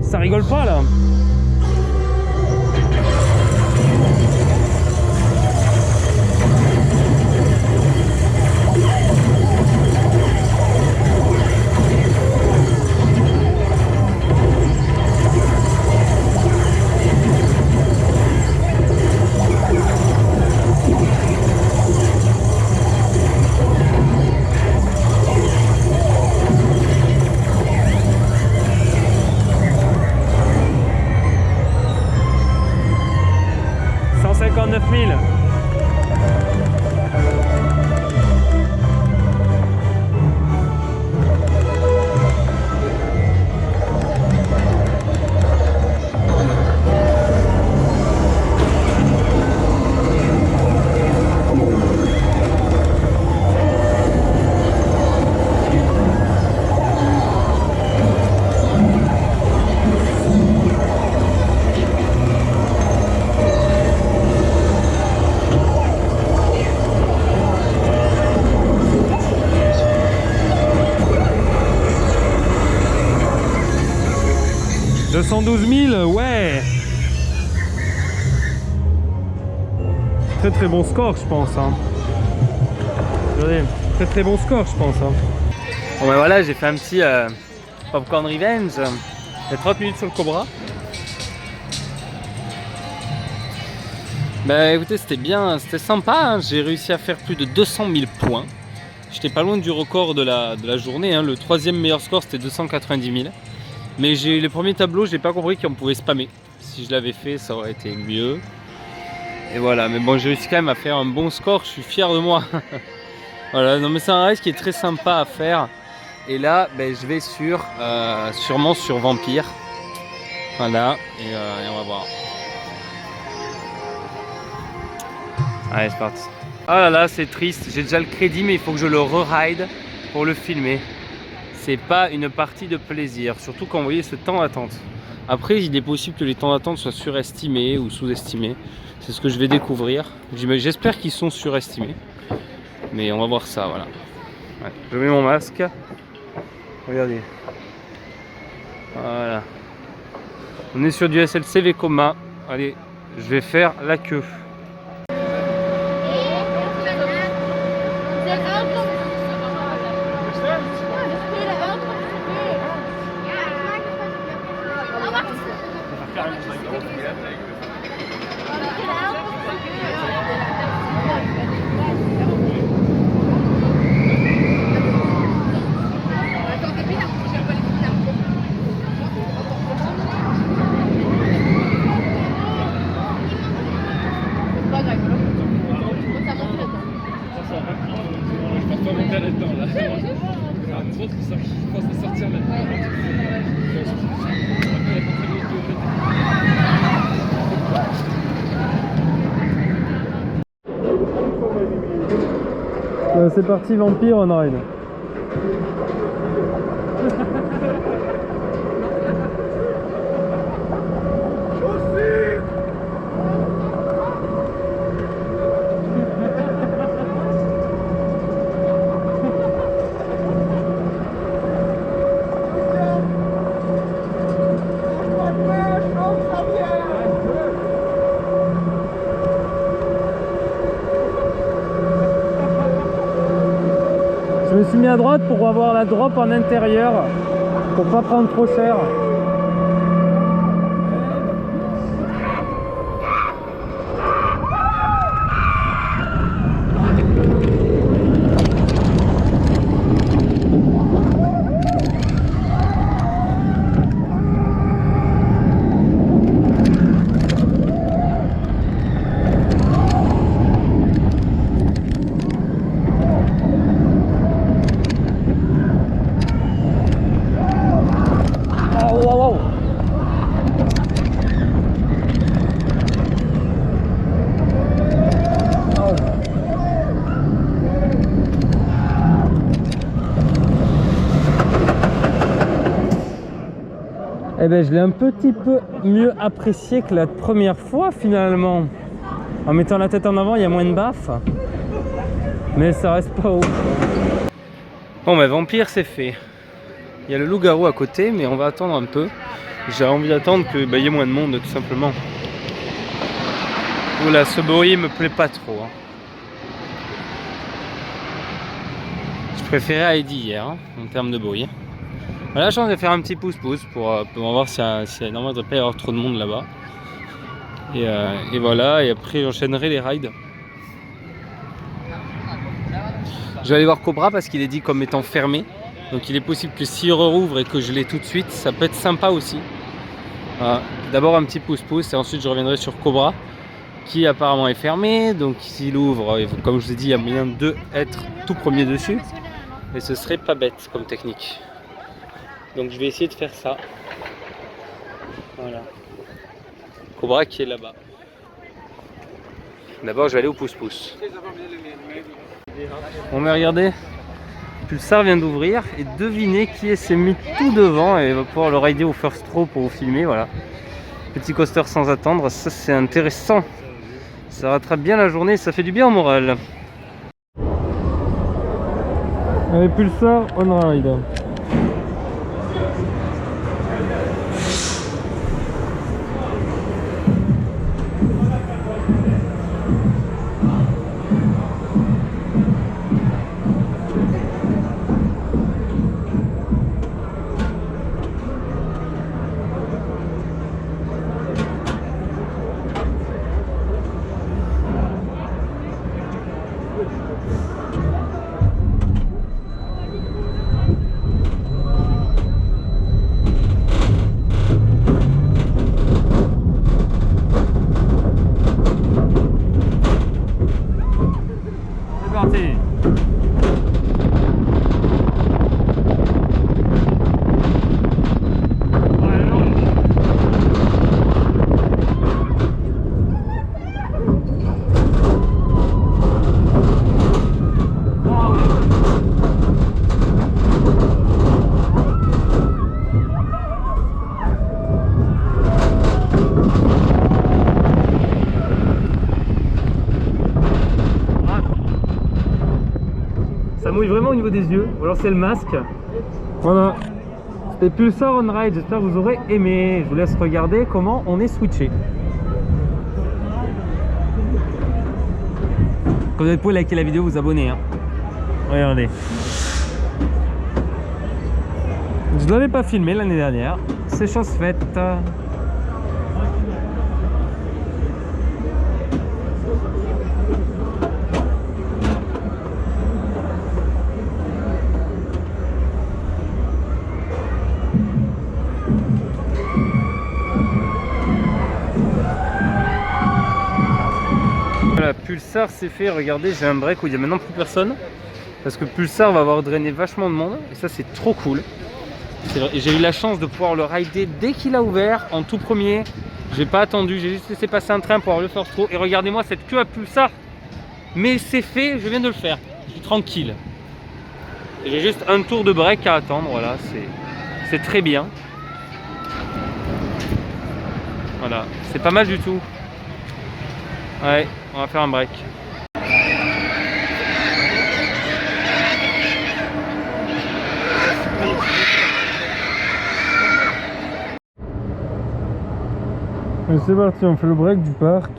Ça rigole pas là. 59 000. « 212 000, ouais. Très très bon score, je pense. Hein. Regardez, très très bon score, je pense. Hein. Bon ben voilà, j'ai fait un petit Popcorn Revenge. Il y a 30 minutes sur le Cobra. Bah écoutez, c'était bien, c'était sympa. Hein. J'ai réussi à faire plus de 200 000 points. J'étais pas loin du record de la journée. Hein. Le troisième meilleur score, c'était 290 000. Mais les premiers tableaux, j'ai pas compris qu'on pouvait spammer. Si je l'avais fait, ça aurait été mieux. Et voilà, mais bon, j'ai réussi quand même à faire un bon score, je suis fier de moi. Voilà, non mais c'est un race qui est très sympa à faire. Et là, ben, je vais sûrement sur Vampire. Voilà, et on va voir. Allez, c'est parti. Oh là là, c'est triste, j'ai déjà le crédit, mais il faut que je le re-ride pour le filmer. C'est pas une partie de plaisir, surtout quand vous voyez ce temps d'attente. Après, il est possible que les temps d'attente soient surestimés ou sous-estimés. C'est ce que je vais découvrir. J'espère qu'ils sont surestimés. Mais on va voir ça, voilà. Ouais, je mets mon masque. Regardez. Voilà. On est sur du SLC Vekoma. Allez, je vais faire la queue. C'est parti, Vampire on ride. Je me suis mis à droite pour avoir la drop en intérieur, pour pas prendre trop cher. Eh ben, je l'ai un petit peu mieux apprécié que la première fois finalement. En mettant la tête en avant, il y a moins de baffes. Mais ça reste pas haut. Bon ben Vampire c'est fait. Il y a le loup-garou à côté, mais on va attendre un peu. J'ai envie d'attendre qu'il y ait moins de monde tout simplement. Oula, ce bruit me plaît pas trop. Hein. Je préférais Heidi hier hein, en termes de bruit. On a la chance de faire un petit pouce-pouce pour voir si normalement il ne devrait pas y avoir trop de monde là-bas. Et voilà, et après j'enchaînerai les rides. Je vais aller voir Cobra parce qu'il est dit comme étant fermé. Donc il est possible que s'il rouvre et que je l'ai tout de suite, ça peut être sympa aussi. Voilà. D'abord un petit pouce-pouce et ensuite je reviendrai sur Cobra. qui apparemment est fermé. Donc s'il ouvre, comme je vous ai dit, il y a moyen d'être tout premier dessus. Et ce serait pas bête comme technique. Donc je vais essayer de faire ça. Voilà. Cobra qui est là-bas. D'abord je vais aller au pouce-pouce. Bon mais regardez, Pulsar vient d'ouvrir et devinez qui s'est mis tout devant et va pouvoir le rider au first row pour vous filmer. Voilà. Petit coaster sans attendre, ça c'est intéressant. Ça rattrape bien la journée, ça fait du bien au moral. Allez, Pulsar on ride. Ça mouille vraiment au niveau des yeux, ou alors c'est le masque. Voilà, c'était Pulsar on Ride, j'espère que vous aurez aimé. Je vous laisse regarder comment on est switché. Quand vous pouvez liker la vidéo, vous abonner. Hein. Regardez. Je ne l'avais pas filmé l'année dernière, c'est chose faite. Voilà, Pulsar c'est fait, regardez, j'ai un break où il n'y a maintenant plus personne. Parce que Pulsar va avoir drainé vachement de monde et ça c'est trop cool. J'ai eu la chance de pouvoir le rider dès qu'il a ouvert, en tout premier. J'ai pas attendu, j'ai juste laissé passer un train pour avoir le first row. Et regardez-moi cette queue à Pulsar. Mais c'est fait, je viens de le faire. Je suis tranquille. J'ai juste un tour de break à attendre, voilà, c'est très bien. Voilà, c'est pas mal du tout. Ouais, on va faire un break. C'est parti, on fait le break du parc.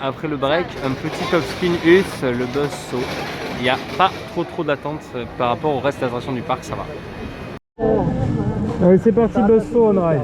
après le break, un petit top spin US, le buzz saut. Il n'y a pas trop d'attente par rapport au reste de l'attraction du parc, ça va. Allez, c'est parti, buzz saut on ride.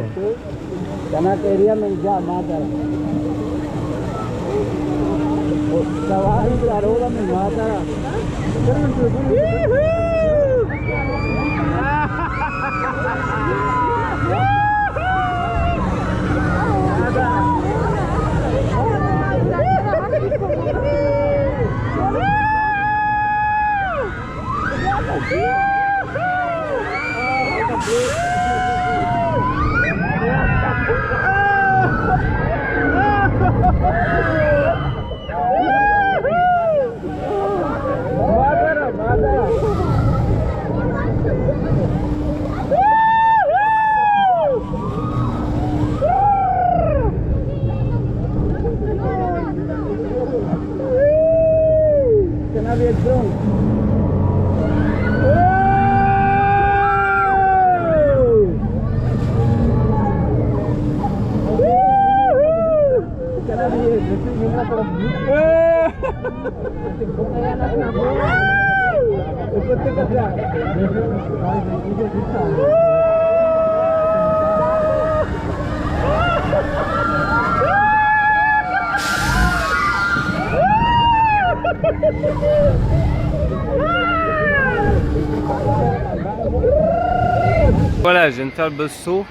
Voilà, je viens de faire le buzz saut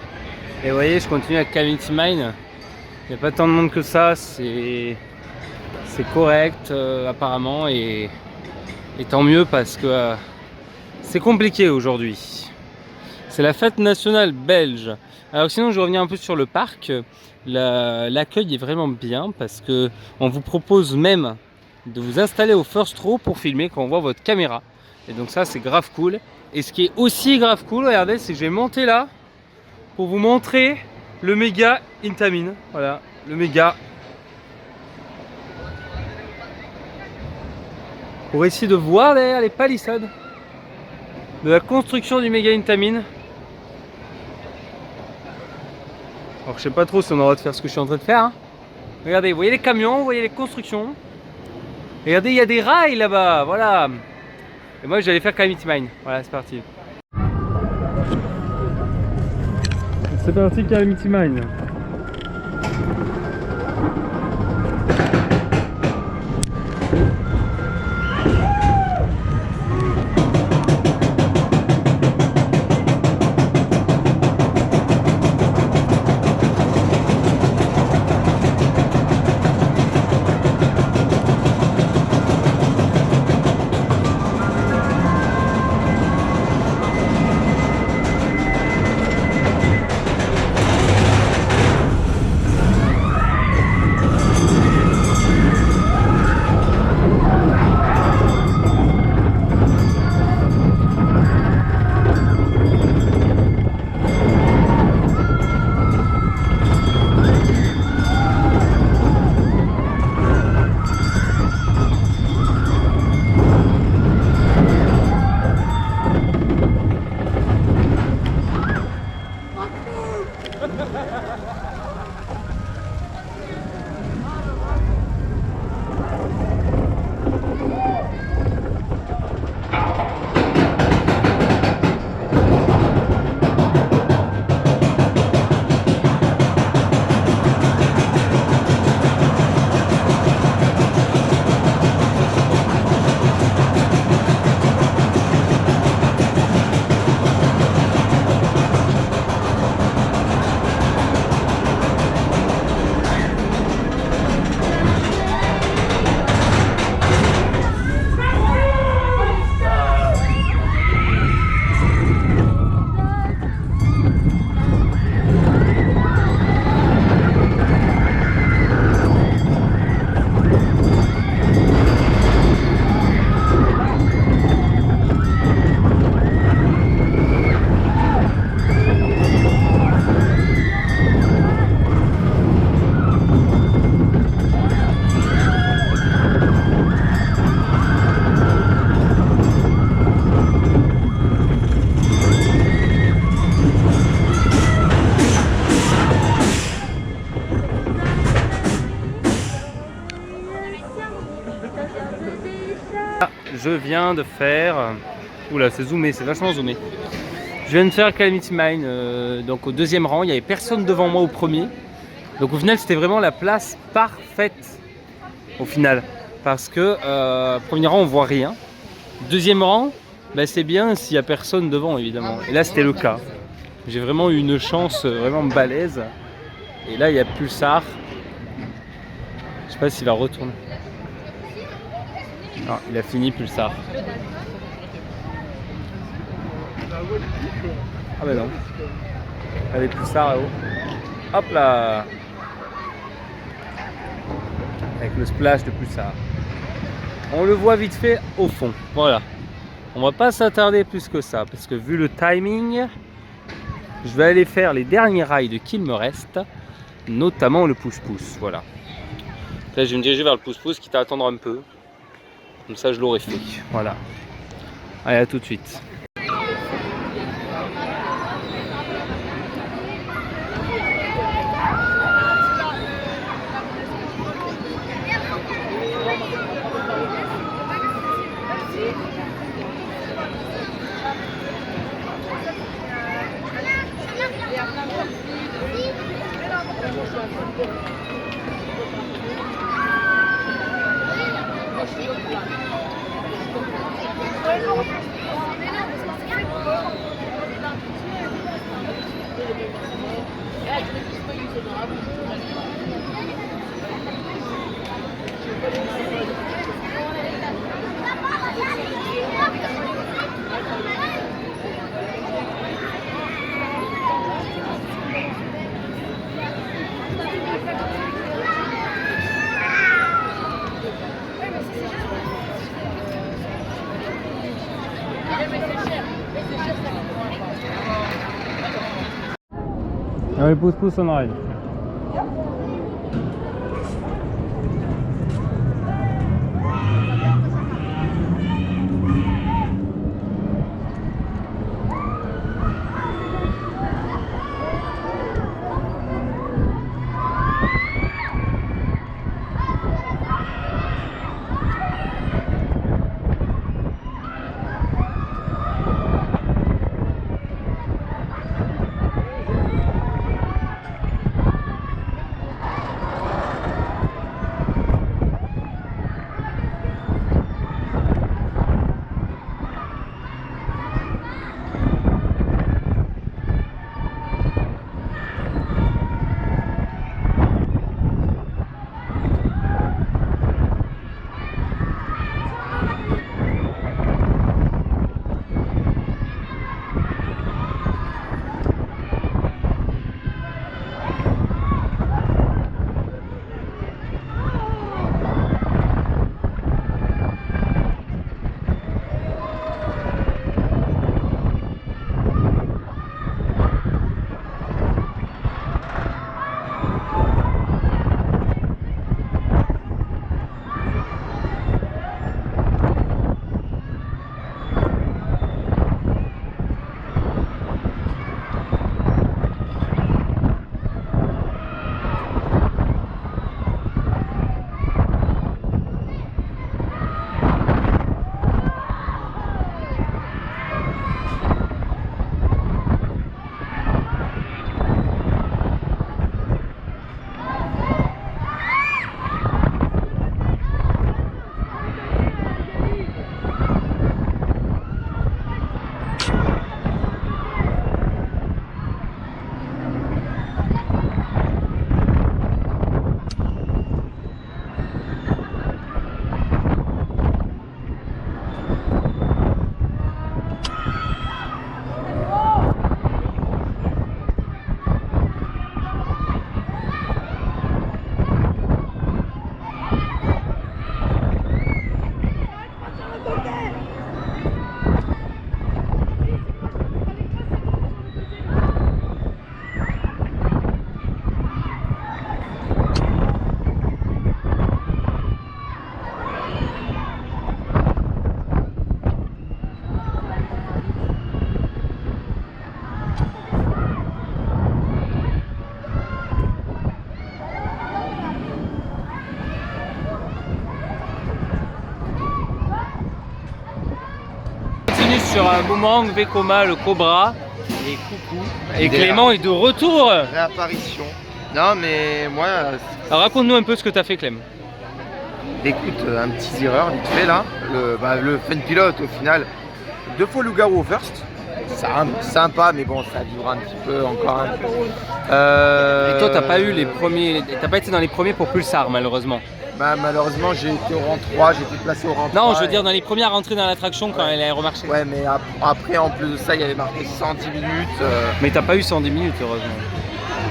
et vous voyez, je continue avec Calamity Mine. Il n'y a pas tant de monde que ça, c'est correct apparemment et tant mieux parce que c'est compliqué aujourd'hui. C'est la fête nationale belge. Alors sinon je vais revenir un peu sur le parc. L'accueil est vraiment bien parce que on vous propose même de vous installer au first row pour filmer quand on voit votre caméra. Et donc ça c'est grave cool. Et ce qui est aussi grave cool, regardez, c'est que je vais monter là pour vous montrer le méga Intamin. Voilà, le méga. Pour essayer de voir derrière les palissades de la construction du méga Intamin. Alors je sais pas trop si on a le droit de faire ce que je suis en train de faire. Hein. Regardez, vous voyez les camions, vous voyez les constructions. Regardez, il y a des rails là-bas, voilà. Et moi j'allais faire Calamity Mine. Voilà, c'est parti. C'est parti, Calamity Mine. je viens de faire... Oula, c'est zoomé, c'est vachement zoomé. Je viens de faire Calamity Mine, donc au deuxième rang, il n'y avait personne devant moi au premier. Donc au final, c'était vraiment la place parfaite, au final. Parce que premier rang, on voit rien. Deuxième rang, bah, c'est bien s'il n'y a personne devant, évidemment. Et là, c'était le cas. J'ai vraiment eu une chance vraiment balèze. Et là, il y a Pulsar. Je sais pas s'il va retourner. Non, il a fini Pulsar. Ah bah non. Allez, Pulsar là-haut. Hop là. Avec le splash de Pulsar. On le voit vite fait au fond. Voilà. On va pas s'attarder plus que ça. Parce que vu le timing, je vais aller faire les derniers rides qu'il me reste. Notamment le pouce-pouce. Voilà. Là, je vais me diriger vers le pouce-pouce, quitte à attendre un peu. Comme ça, je l'aurai fait. Voilà. Allez, à tout de suite. Allez, pouce-pouce, on arrive. sur un boomerang Vekoma, le Cobra. Et coucou. Et Clément est de retour. Réapparition. Non mais moi... Alors raconte-nous un peu ce que tu as fait Clem. Écoute, un petit erreur vite fait là. Le fun pilote au final. 2 fois loup-garou au first. Sympa mais bon ça durera un petit peu encore. Et toi t'as pas eu les premiers. T'as pas été dans les premiers pour Pulsar malheureusement. Bah malheureusement j'ai été au rang 3, j'ai été placé au rang 3. Non je veux dire dans les premières rentrées dans l'attraction quand elle a remarché. Ouais mais après en plus de ça il y avait marqué 110 minutes. Mais t'as pas eu 110 minutes heureusement.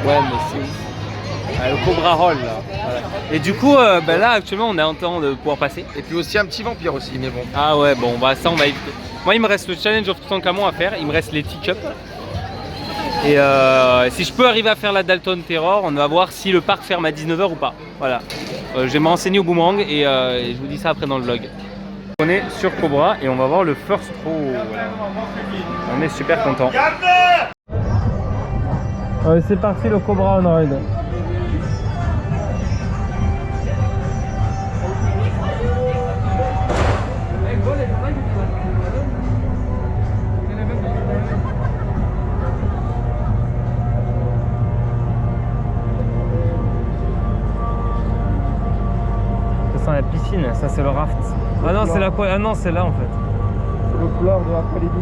Ouais mais c'est ouf. Le Cobra Roll là. Voilà. Et du coup là actuellement on est en temps de pouvoir passer. Et puis aussi un petit vampire aussi mais bon. Ah ouais bon bah ça on va éviter. Moi il me reste le challenge of Toutankhamon à faire, il me reste les teacups. Et si je peux arriver à faire la Dalton Terror, on va voir si le parc ferme à 19 h ou pas. Voilà. Je vais me renseigner au boomerang et je vous dis ça après dans le vlog. On est sur Cobra et on va voir le first row. Voilà. On est super content. C'est parti le Cobra on ride. La piscine, ça c'est le raft. Ah non, c'est la quoi? Ah non, c'est là en fait. C'est le couloir de l'après-midi.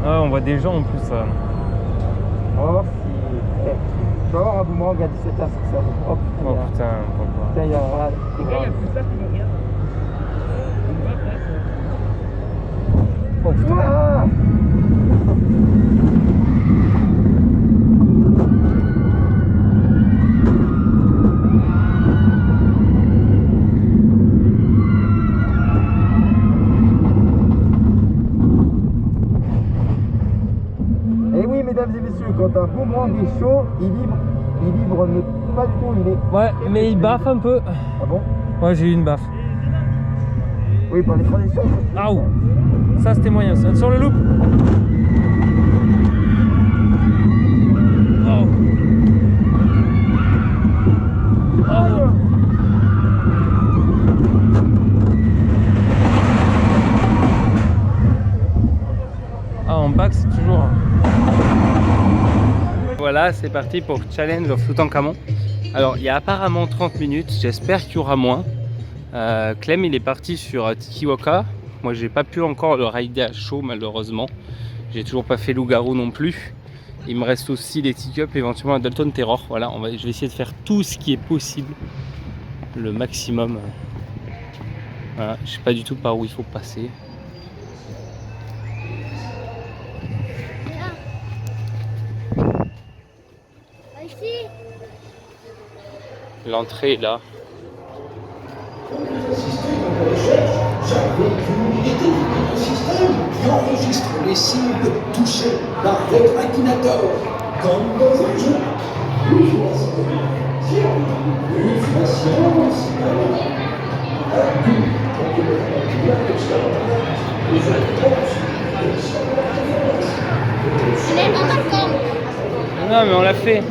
Ah, on voit des gens en plus. On va voir si. Tu vas voir un boomerang à 17 h sur ça. Oh putain. Oh putain, Putain, il y a. Les gars, il y a plus ça qui me regarde. oh putain. Ah mesdames et messieurs, quand un boomerang est chaud, il vibre mais pas du tout, il est... Ouais, mais il baffe un peu. Ah bon? Ouais, j'ai eu une baffe. Oui, par les conditions. Ah ouh. Ça c'était moyen, ça. Sur le loop. Oh. Oh. Ah, en back c'est toujours... Voilà, c'est parti pour Challenge of Toutankhamon. Alors, il y a apparemment 30 minutes, j'espère qu'il y aura moins. Clem, il est parti sur Tikiwaka. Moi, j'ai pas pu encore le rider à chaud, malheureusement. J'ai toujours pas fait loup-garou non plus. Il me reste aussi les teacups, éventuellement un Dalton Terror. Voilà, je vais essayer de faire tout ce qui est possible, le maximum. Voilà, je sais pas du tout par où il faut passer. L'entrée est là. J'avais une unité du système qui enregistre les cibles touchées par votre inclinateur, comme dans un jeu. Une fois silence. Non mais on l'a fait.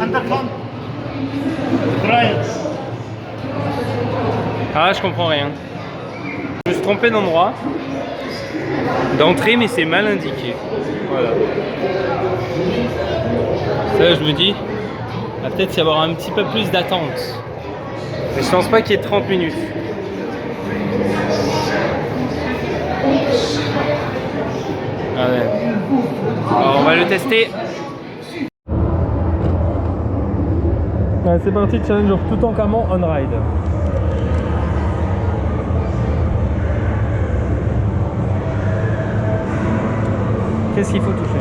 Ah je comprends rien. Je me suis trompé d'endroit d'entrée mais c'est mal indiqué. Voilà. Ça je me dis, il va peut-être y avoir un petit peu plus d'attente. Mais je pense pas qu'il y ait 30 minutes. Ah ouais. Alors on va le tester. Ouais, c'est parti, Challenge of Toutankhamon on ride. Qu'est-ce qu'il faut toucher?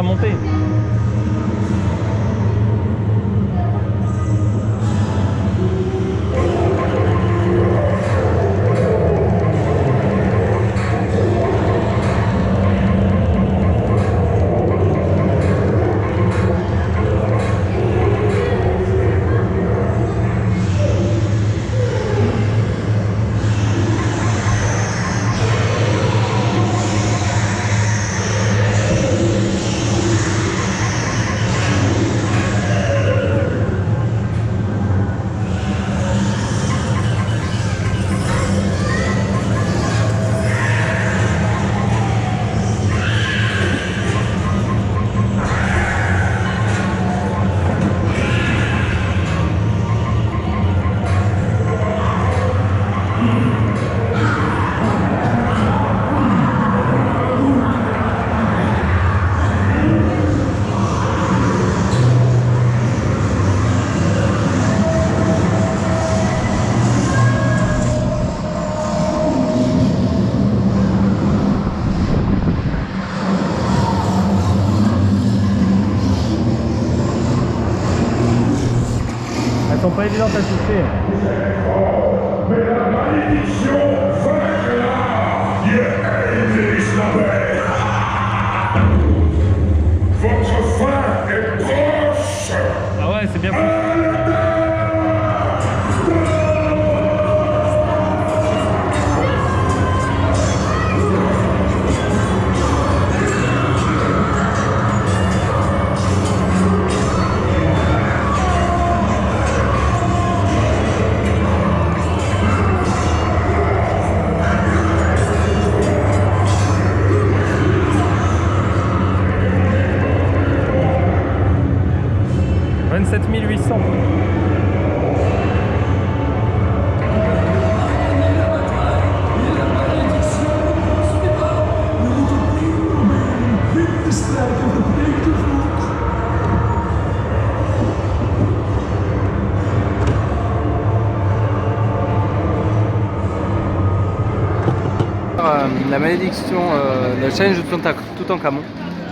monter. Elles sont pas évidentes à toucher. Mais la malédiction vaincra. Votre fin est proche. Ah ouais, c'est bien fou. La malédiction, le challenge de Toutankhamon.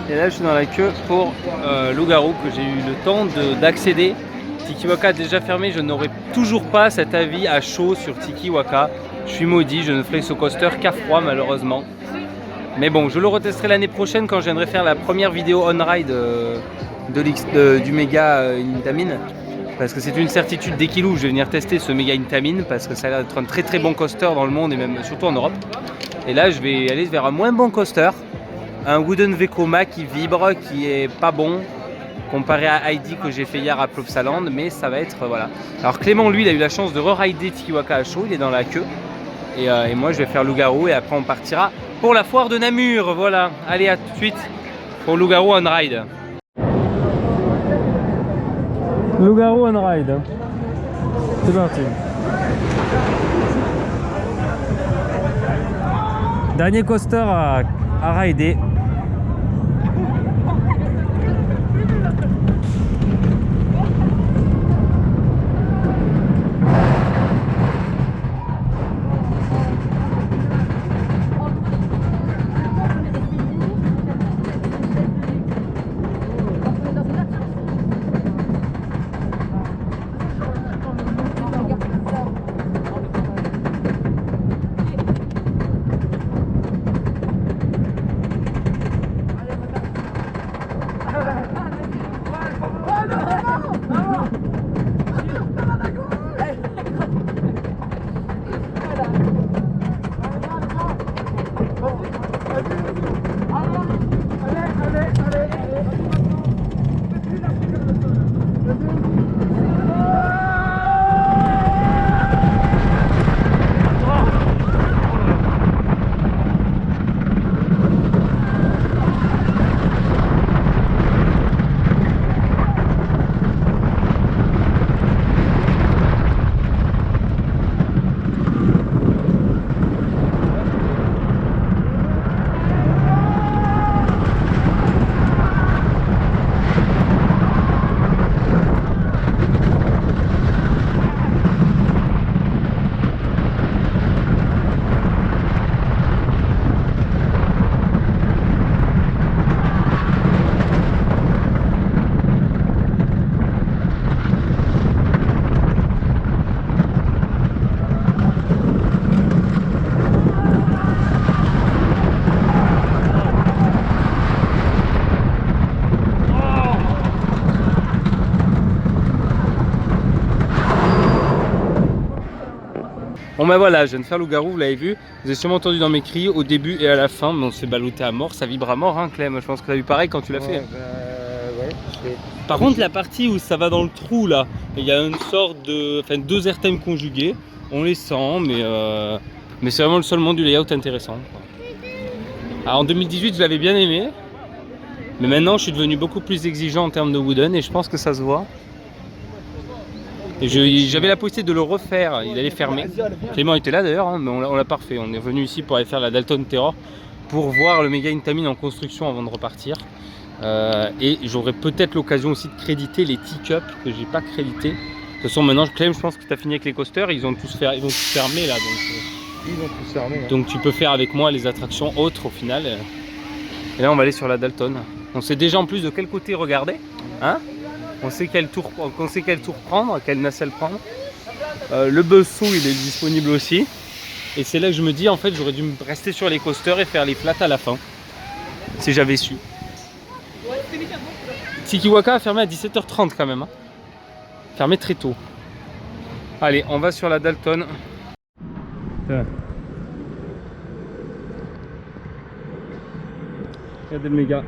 Et là je suis dans la queue pour Loup-Garou que j'ai eu le temps d'accéder. Tiki-Waka a déjà fermé, je n'aurai toujours pas cet avis à chaud sur Tiki-Waka. Je suis maudit, je ne ferai ce coaster qu'à froid malheureusement. Mais bon, je le retesterai l'année prochaine quand je viendrai faire la première vidéo on-ride du méga Intamin. Parce que c'est une certitude dès qu'il ouvre, je vais venir tester ce méga Intamin parce que ça a l'air d'être un très très bon coaster dans le monde et même surtout en Europe. Et là je vais aller vers un moins bon coaster, un Wooden Vekoma qui vibre, qui est pas bon comparé à Heidi que j'ai fait hier à Plopsaland, mais ça va être voilà. Alors Clément lui il a eu la chance de re-rider Tiki-Waka à chaud, il est dans la queue et moi je vais faire Loup-Garou et après on partira pour la foire de Namur, voilà. Allez à tout de suite pour Loup-Garou on ride. Loup-Garou on ride, c'est parti. Dernier coaster à rider. Bon ben voilà, je viens de faire loup-garou, vous l'avez vu. Vous avez sûrement entendu dans mes cris au début et à la fin, mais on s'est ballotté à mort, ça vibre à mort hein Clem, je pense que tu as vu pareil quand tu l'as fait. Ouais. Par contre la partie où ça va dans le trou là, il y a une sorte de... Enfin 2 airtime conjugués, on les sent, mais c'est vraiment le seul monde du layout intéressant. Alors en 2018 je l'avais bien aimé, mais maintenant je suis devenu beaucoup plus exigeant en termes de wooden et je pense que ça se voit. Et j'avais la possibilité de le refaire, il allait fermer. Clément était là d'ailleurs, hein, mais on l'a pas refait. On est venu ici pour aller faire la Dalton Terror pour voir le Mega Intamin en construction avant de repartir. Et j'aurai peut-être l'occasion aussi de créditer les teacups que j'ai pas crédité. De toute façon maintenant Clem, je pense que tu as fini avec les coasters, ils vont tous fermer là. Ils vont tous fermer. Donc tu peux faire avec moi les attractions autres au final. Et là on va aller sur la Dalton. On sait déjà en plus de quel côté regarder. Hein, on sait quel tour prendre, quelle nacelle prendre. Le buzzsaw il est disponible aussi. Et c'est là que je me dis en fait j'aurais dû rester sur les coasters et faire les flats à la fin. Si j'avais su. Tikiwaka a fermé à 17h30 quand même. Hein. Fermé très tôt. Allez, on va sur la Dalton. Regardez le méga.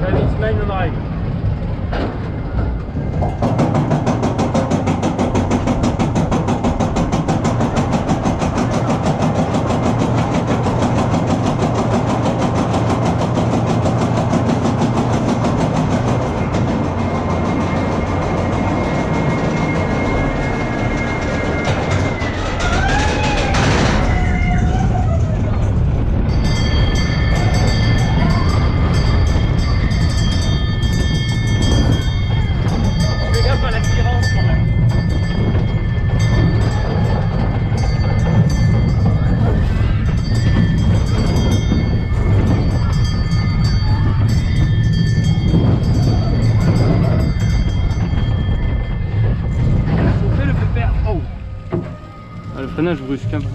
Travis Mine on arrive. Le freinage brusque un peu.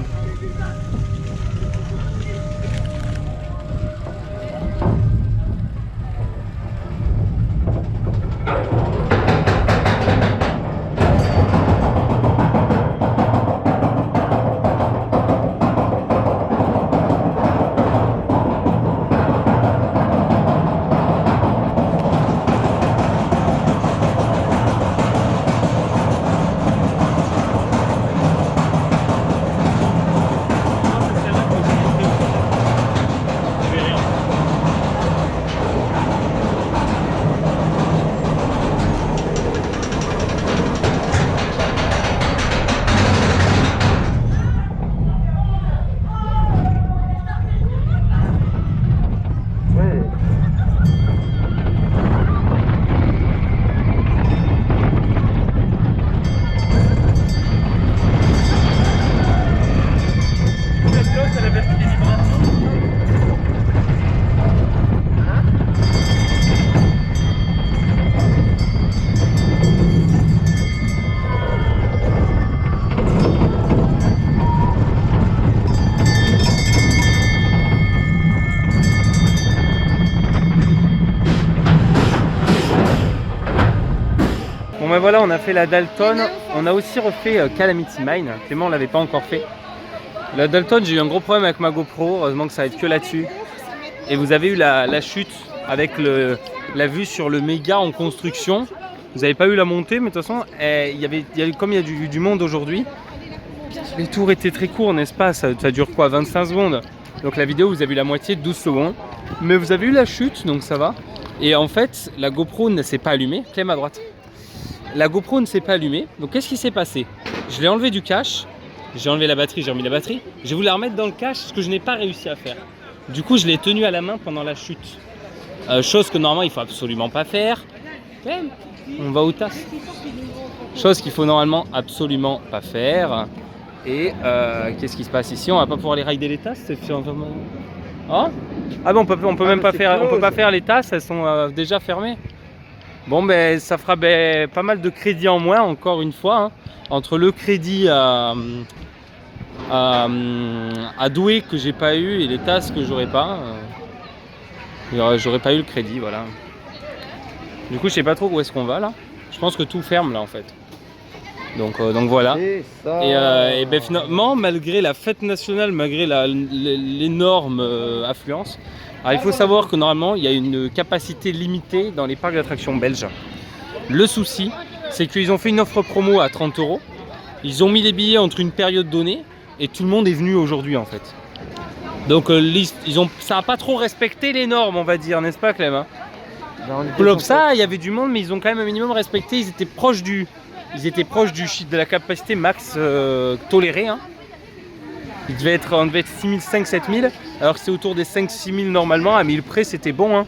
Bon ben voilà, on a fait la Dalton, on a aussi refait Calamity Mine, Clément on l'avait pas encore fait. La Dalton, j'ai eu un gros problème avec ma GoPro, heureusement que ça va être que là-dessus. Et vous avez eu la chute avec la vue sur le méga en construction. Vous n'avez pas eu la montée, mais de toute façon, comme il y a du monde aujourd'hui, les tours étaient très courts, n'est-ce pas? Ça dure quoi, 25 secondes? Donc la vidéo, vous avez eu la moitié de 12 secondes. Mais vous avez eu la chute, donc ça va. Et en fait, la GoPro ne s'est pas allumée. Clem à droite. La GoPro ne s'est pas allumée. Donc qu'est-ce qui s'est passé? Je l'ai enlevé du cache. J'ai enlevé la batterie, j'ai remis la batterie. J'ai voulu la remettre dans le cache, ce que je n'ai pas réussi à faire. Du coup, je l'ai tenue à la main pendant la chute. Chose que normalement, il ne faut absolument pas faire. Clem, on va au tas. Chose qu'il faut normalement absolument pas faire. Et qu'est-ce qui se passe ici? On va pas pouvoir les rider les tasses. Oh, ah bon, on peut même pas faire. On peut pas faire les tasses. Elles sont déjà fermées. Bon ben ça fera pas mal de crédits en moins encore une fois. Hein. Entre le crédit à Douai que j'ai pas eu et les tasses que j'aurais pas. J'aurais pas eu le crédit, voilà. Du coup, je sais pas trop où est-ce qu'on va là. Je pense que tout ferme là en fait. Donc voilà. C'est ça. Et ben, finalement, malgré la fête nationale, malgré l'énorme affluence, alors, il faut savoir que normalement, il y a une capacité limitée dans les parcs d'attractions belges. Le souci, c'est qu'ils ont fait une offre promo à 30 €. Ils ont mis les billets entre une période donnée et tout le monde est venu aujourd'hui en fait. Donc ça n'a pas trop respecté les normes, on va dire, n'est-ce pas Clem hein? Plopsa, il y avait du monde, mais ils ont quand même un minimum respecté. Ils étaient proches de la capacité max tolérée. Hein. On devait être 6500, 7000, alors que c'est autour des 5-6 000 normalement. À 1000 près, c'était bon. Hein.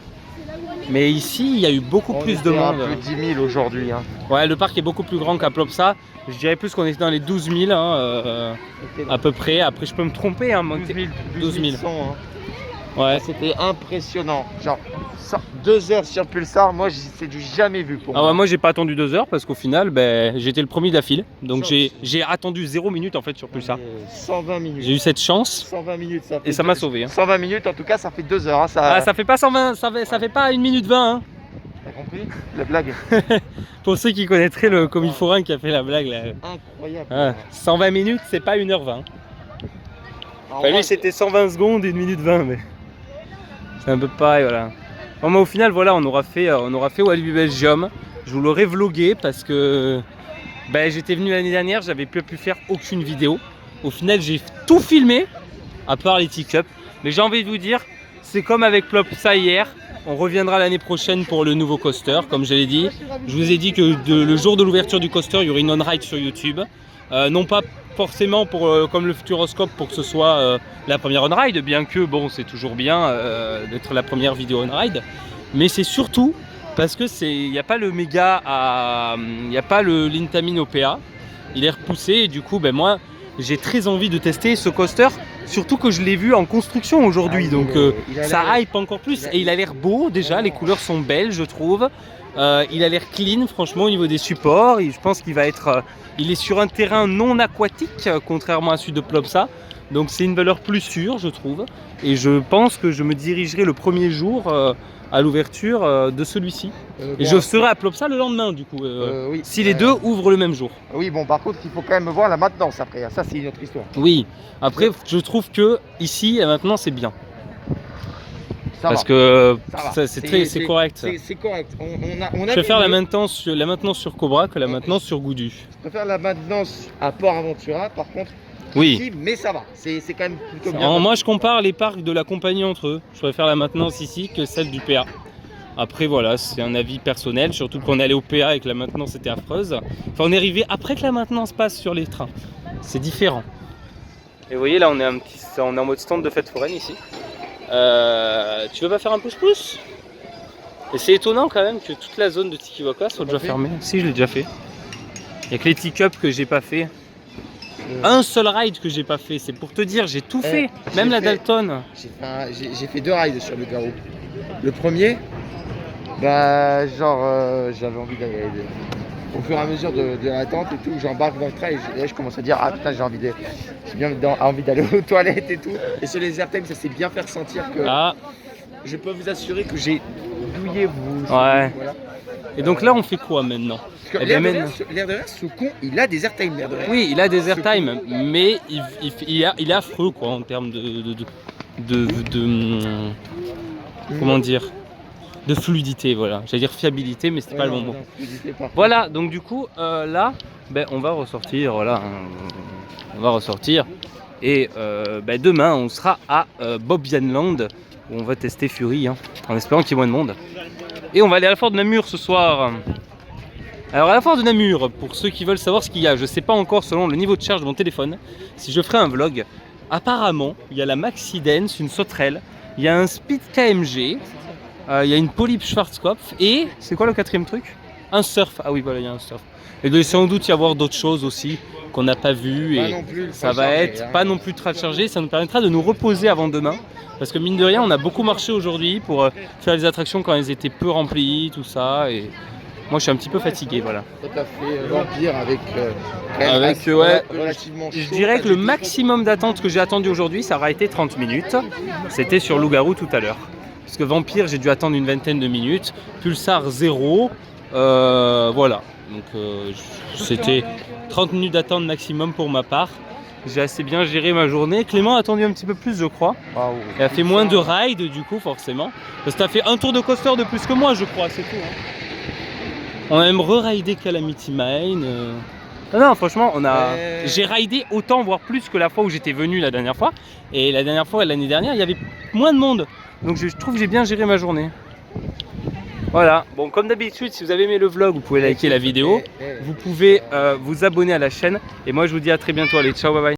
Mais ici, il y a eu beaucoup plus de monde. Plus de 10 000 aujourd'hui. Hein. Ouais, le parc est beaucoup plus grand qu'à Plopsa. Je dirais plus qu'on était dans les 12 000 hein, à peu près. Après, je peux me tromper. Hein, 12 000. Hein. Ouais. C'était impressionnant. Genre 2 heures sur Pulsar, moi c'est du jamais vu pour moi. Ah ouais, moi j'ai pas attendu 2 heures parce qu'au final j'étais le premier de la file. Donc j'ai attendu 0 minutes en fait sur Pulsar. 120 minutes. J'ai eu cette chance. 120 minutes ça fait et ça m'a sauvé. Hein. 120 minutes en tout cas ça fait 2 heures. Hein, ça fait pas 120, ça fait pas 1 minute 20. Hein. T'as compris la blague? Pour ceux qui connaîtraient le Comme il faut rien qui a fait la blague là. Incroyable. Ah, 120 minutes c'est pas 1h20. Enfin, lui c'était 120 secondes et 1 minute 20 mais. C'est un peu pareil, voilà. Bon, mais au final, voilà, on aura fait Walibi Belgium. Je vous l'aurais vlogué parce que j'étais venu l'année dernière, j'avais pu faire aucune vidéo. Au final, j'ai tout filmé, à part les teacups. Mais j'ai envie de vous dire, c'est comme avec Plopsa hier. On reviendra l'année prochaine pour le nouveau coaster, comme je l'ai dit. Je vous ai dit que le jour de l'ouverture du coaster, il y aurait une on-ride sur YouTube. Non pas forcément comme le Futuroscope pour que ce soit la première on-ride, bien que bon c'est toujours bien d'être la première vidéo on-ride, mais c'est surtout parce que il n'y a pas le méga il n'y a pas le l'Intamin OPA, il est repoussé et du coup moi j'ai très envie de tester ce coaster, surtout que je l'ai vu en construction aujourd'hui, donc ça hype encore plus et il a l'air beau déjà, les couleurs sont belles je trouve. Il a l'air clean franchement au niveau des supports, je pense qu'il va être il est sur un terrain non aquatique contrairement à celui de Plopsa, donc c'est une valeur plus sûre je trouve et je pense que je me dirigerai le premier jour à l'ouverture de celui-ci et je serai à Plopsa le lendemain du coup oui, si les deux ouvrent le même jour. Oui bon par contre il faut quand même voir la maintenance après, ça c'est une autre histoire. Oui après je trouve que ici et maintenant c'est bien. Parce va. que c'est correct. C'est correct. Je préfère la maintenance sur Cobra que la maintenance sur Goudu. Je préfère la maintenance à Port Aventura, par contre. Oui. Ici, mais ça va. C'est quand même plutôt bien. Moi, je compare les parcs de la compagnie entre eux. Je préfère la maintenance ici que celle du PA. Après, voilà, c'est un avis personnel. Surtout qu'on est allé au PA et que la maintenance était affreuse. Enfin, on est arrivé après que la maintenance passe sur les trains. C'est différent. Et vous voyez, là, on est en mode stand de fête foraine ici. Tu veux pas faire un pouce-pouce? Et c'est étonnant quand même que toute la zone de Tiki Waka soit déjà fermée. Si, je l'ai déjà fait. Il n'y a que les teacups que j'ai pas fait. Un seul ride que j'ai pas fait, c'est pour te dire, j'ai tout fait. Même la Dalton. J'ai fait 2 rides sur le Garou. Le premier, j'avais envie d'aller. Au fur et à mesure de l'attente et tout, j'embarque dans le train et là je commence à dire ah putain j'ai bien envie d'aller aux toilettes et tout. Et sur les airtime ça s'est bien fait ressentir que je peux vous assurer que j'ai douillé vous. Ouais. Voilà. Et donc là on fait quoi maintenant? L'air de rien, ce con il a des airtime l'air de rien. Oui il a des airtime mais il est affreux quoi en termes comment dire? De fluidité, voilà. J'allais dire fiabilité, mais c'était pas le bon mot. Voilà, donc du coup, là, on va ressortir, voilà. On va ressortir. Et demain, on sera à Bobbian Land, où on va tester Fury, hein, en espérant qu'il y ait moins de monde. Et on va aller à la Foire de Namur ce soir. Alors, à la Foire de Namur, pour ceux qui veulent savoir ce qu'il y a, je sais pas encore selon le niveau de charge de mon téléphone, si je ferai un vlog. Apparemment, il y a la Maxi Dance, une sauterelle, il y a un Speed KMG. Il y a une Polyp Schwarzkopf et c'est quoi le 4e truc? Un surf. Ah oui voilà il y a un surf. Et il doit sans doute y avoir d'autres choses aussi qu'on n'a pas vues et ça va être pas non plus très chargé. Ça nous permettra de nous reposer avant demain parce que mine de rien on a beaucoup marché aujourd'hui pour faire les attractions quand elles étaient peu remplies tout ça et moi je suis un petit peu fatigué voilà. Tout à fait l'Empire avec relativement chaud. Je dirais que le maximum d'attente que j'ai attendu aujourd'hui ça aura été 30 minutes. C'était sur Loup-Garou tout à l'heure. Parce que Vampire, j'ai dû attendre une vingtaine de minutes. Pulsar 0. Voilà. Donc c'était 30 minutes d'attente maximum pour ma part. J'ai assez bien géré ma journée. Clément a attendu un petit peu plus, je crois. Il a fait moins de rides du coup, forcément. Parce que tu as fait un tour de coaster de plus que moi, je crois, c'est tout. Hein. On a même re-ridé Calamity Mine. Non, franchement, j'ai ridé autant, voire plus que la fois où j'étais venu la dernière fois. Et la dernière fois, l'année dernière, il y avait moins de monde. Donc je trouve que j'ai bien géré ma journée. Voilà, bon comme d'habitude, si vous avez aimé le vlog, vous pouvez liker la vidéo. Vous pouvez vous abonner à la chaîne. Et moi je vous dis à très bientôt, allez ciao, bye bye.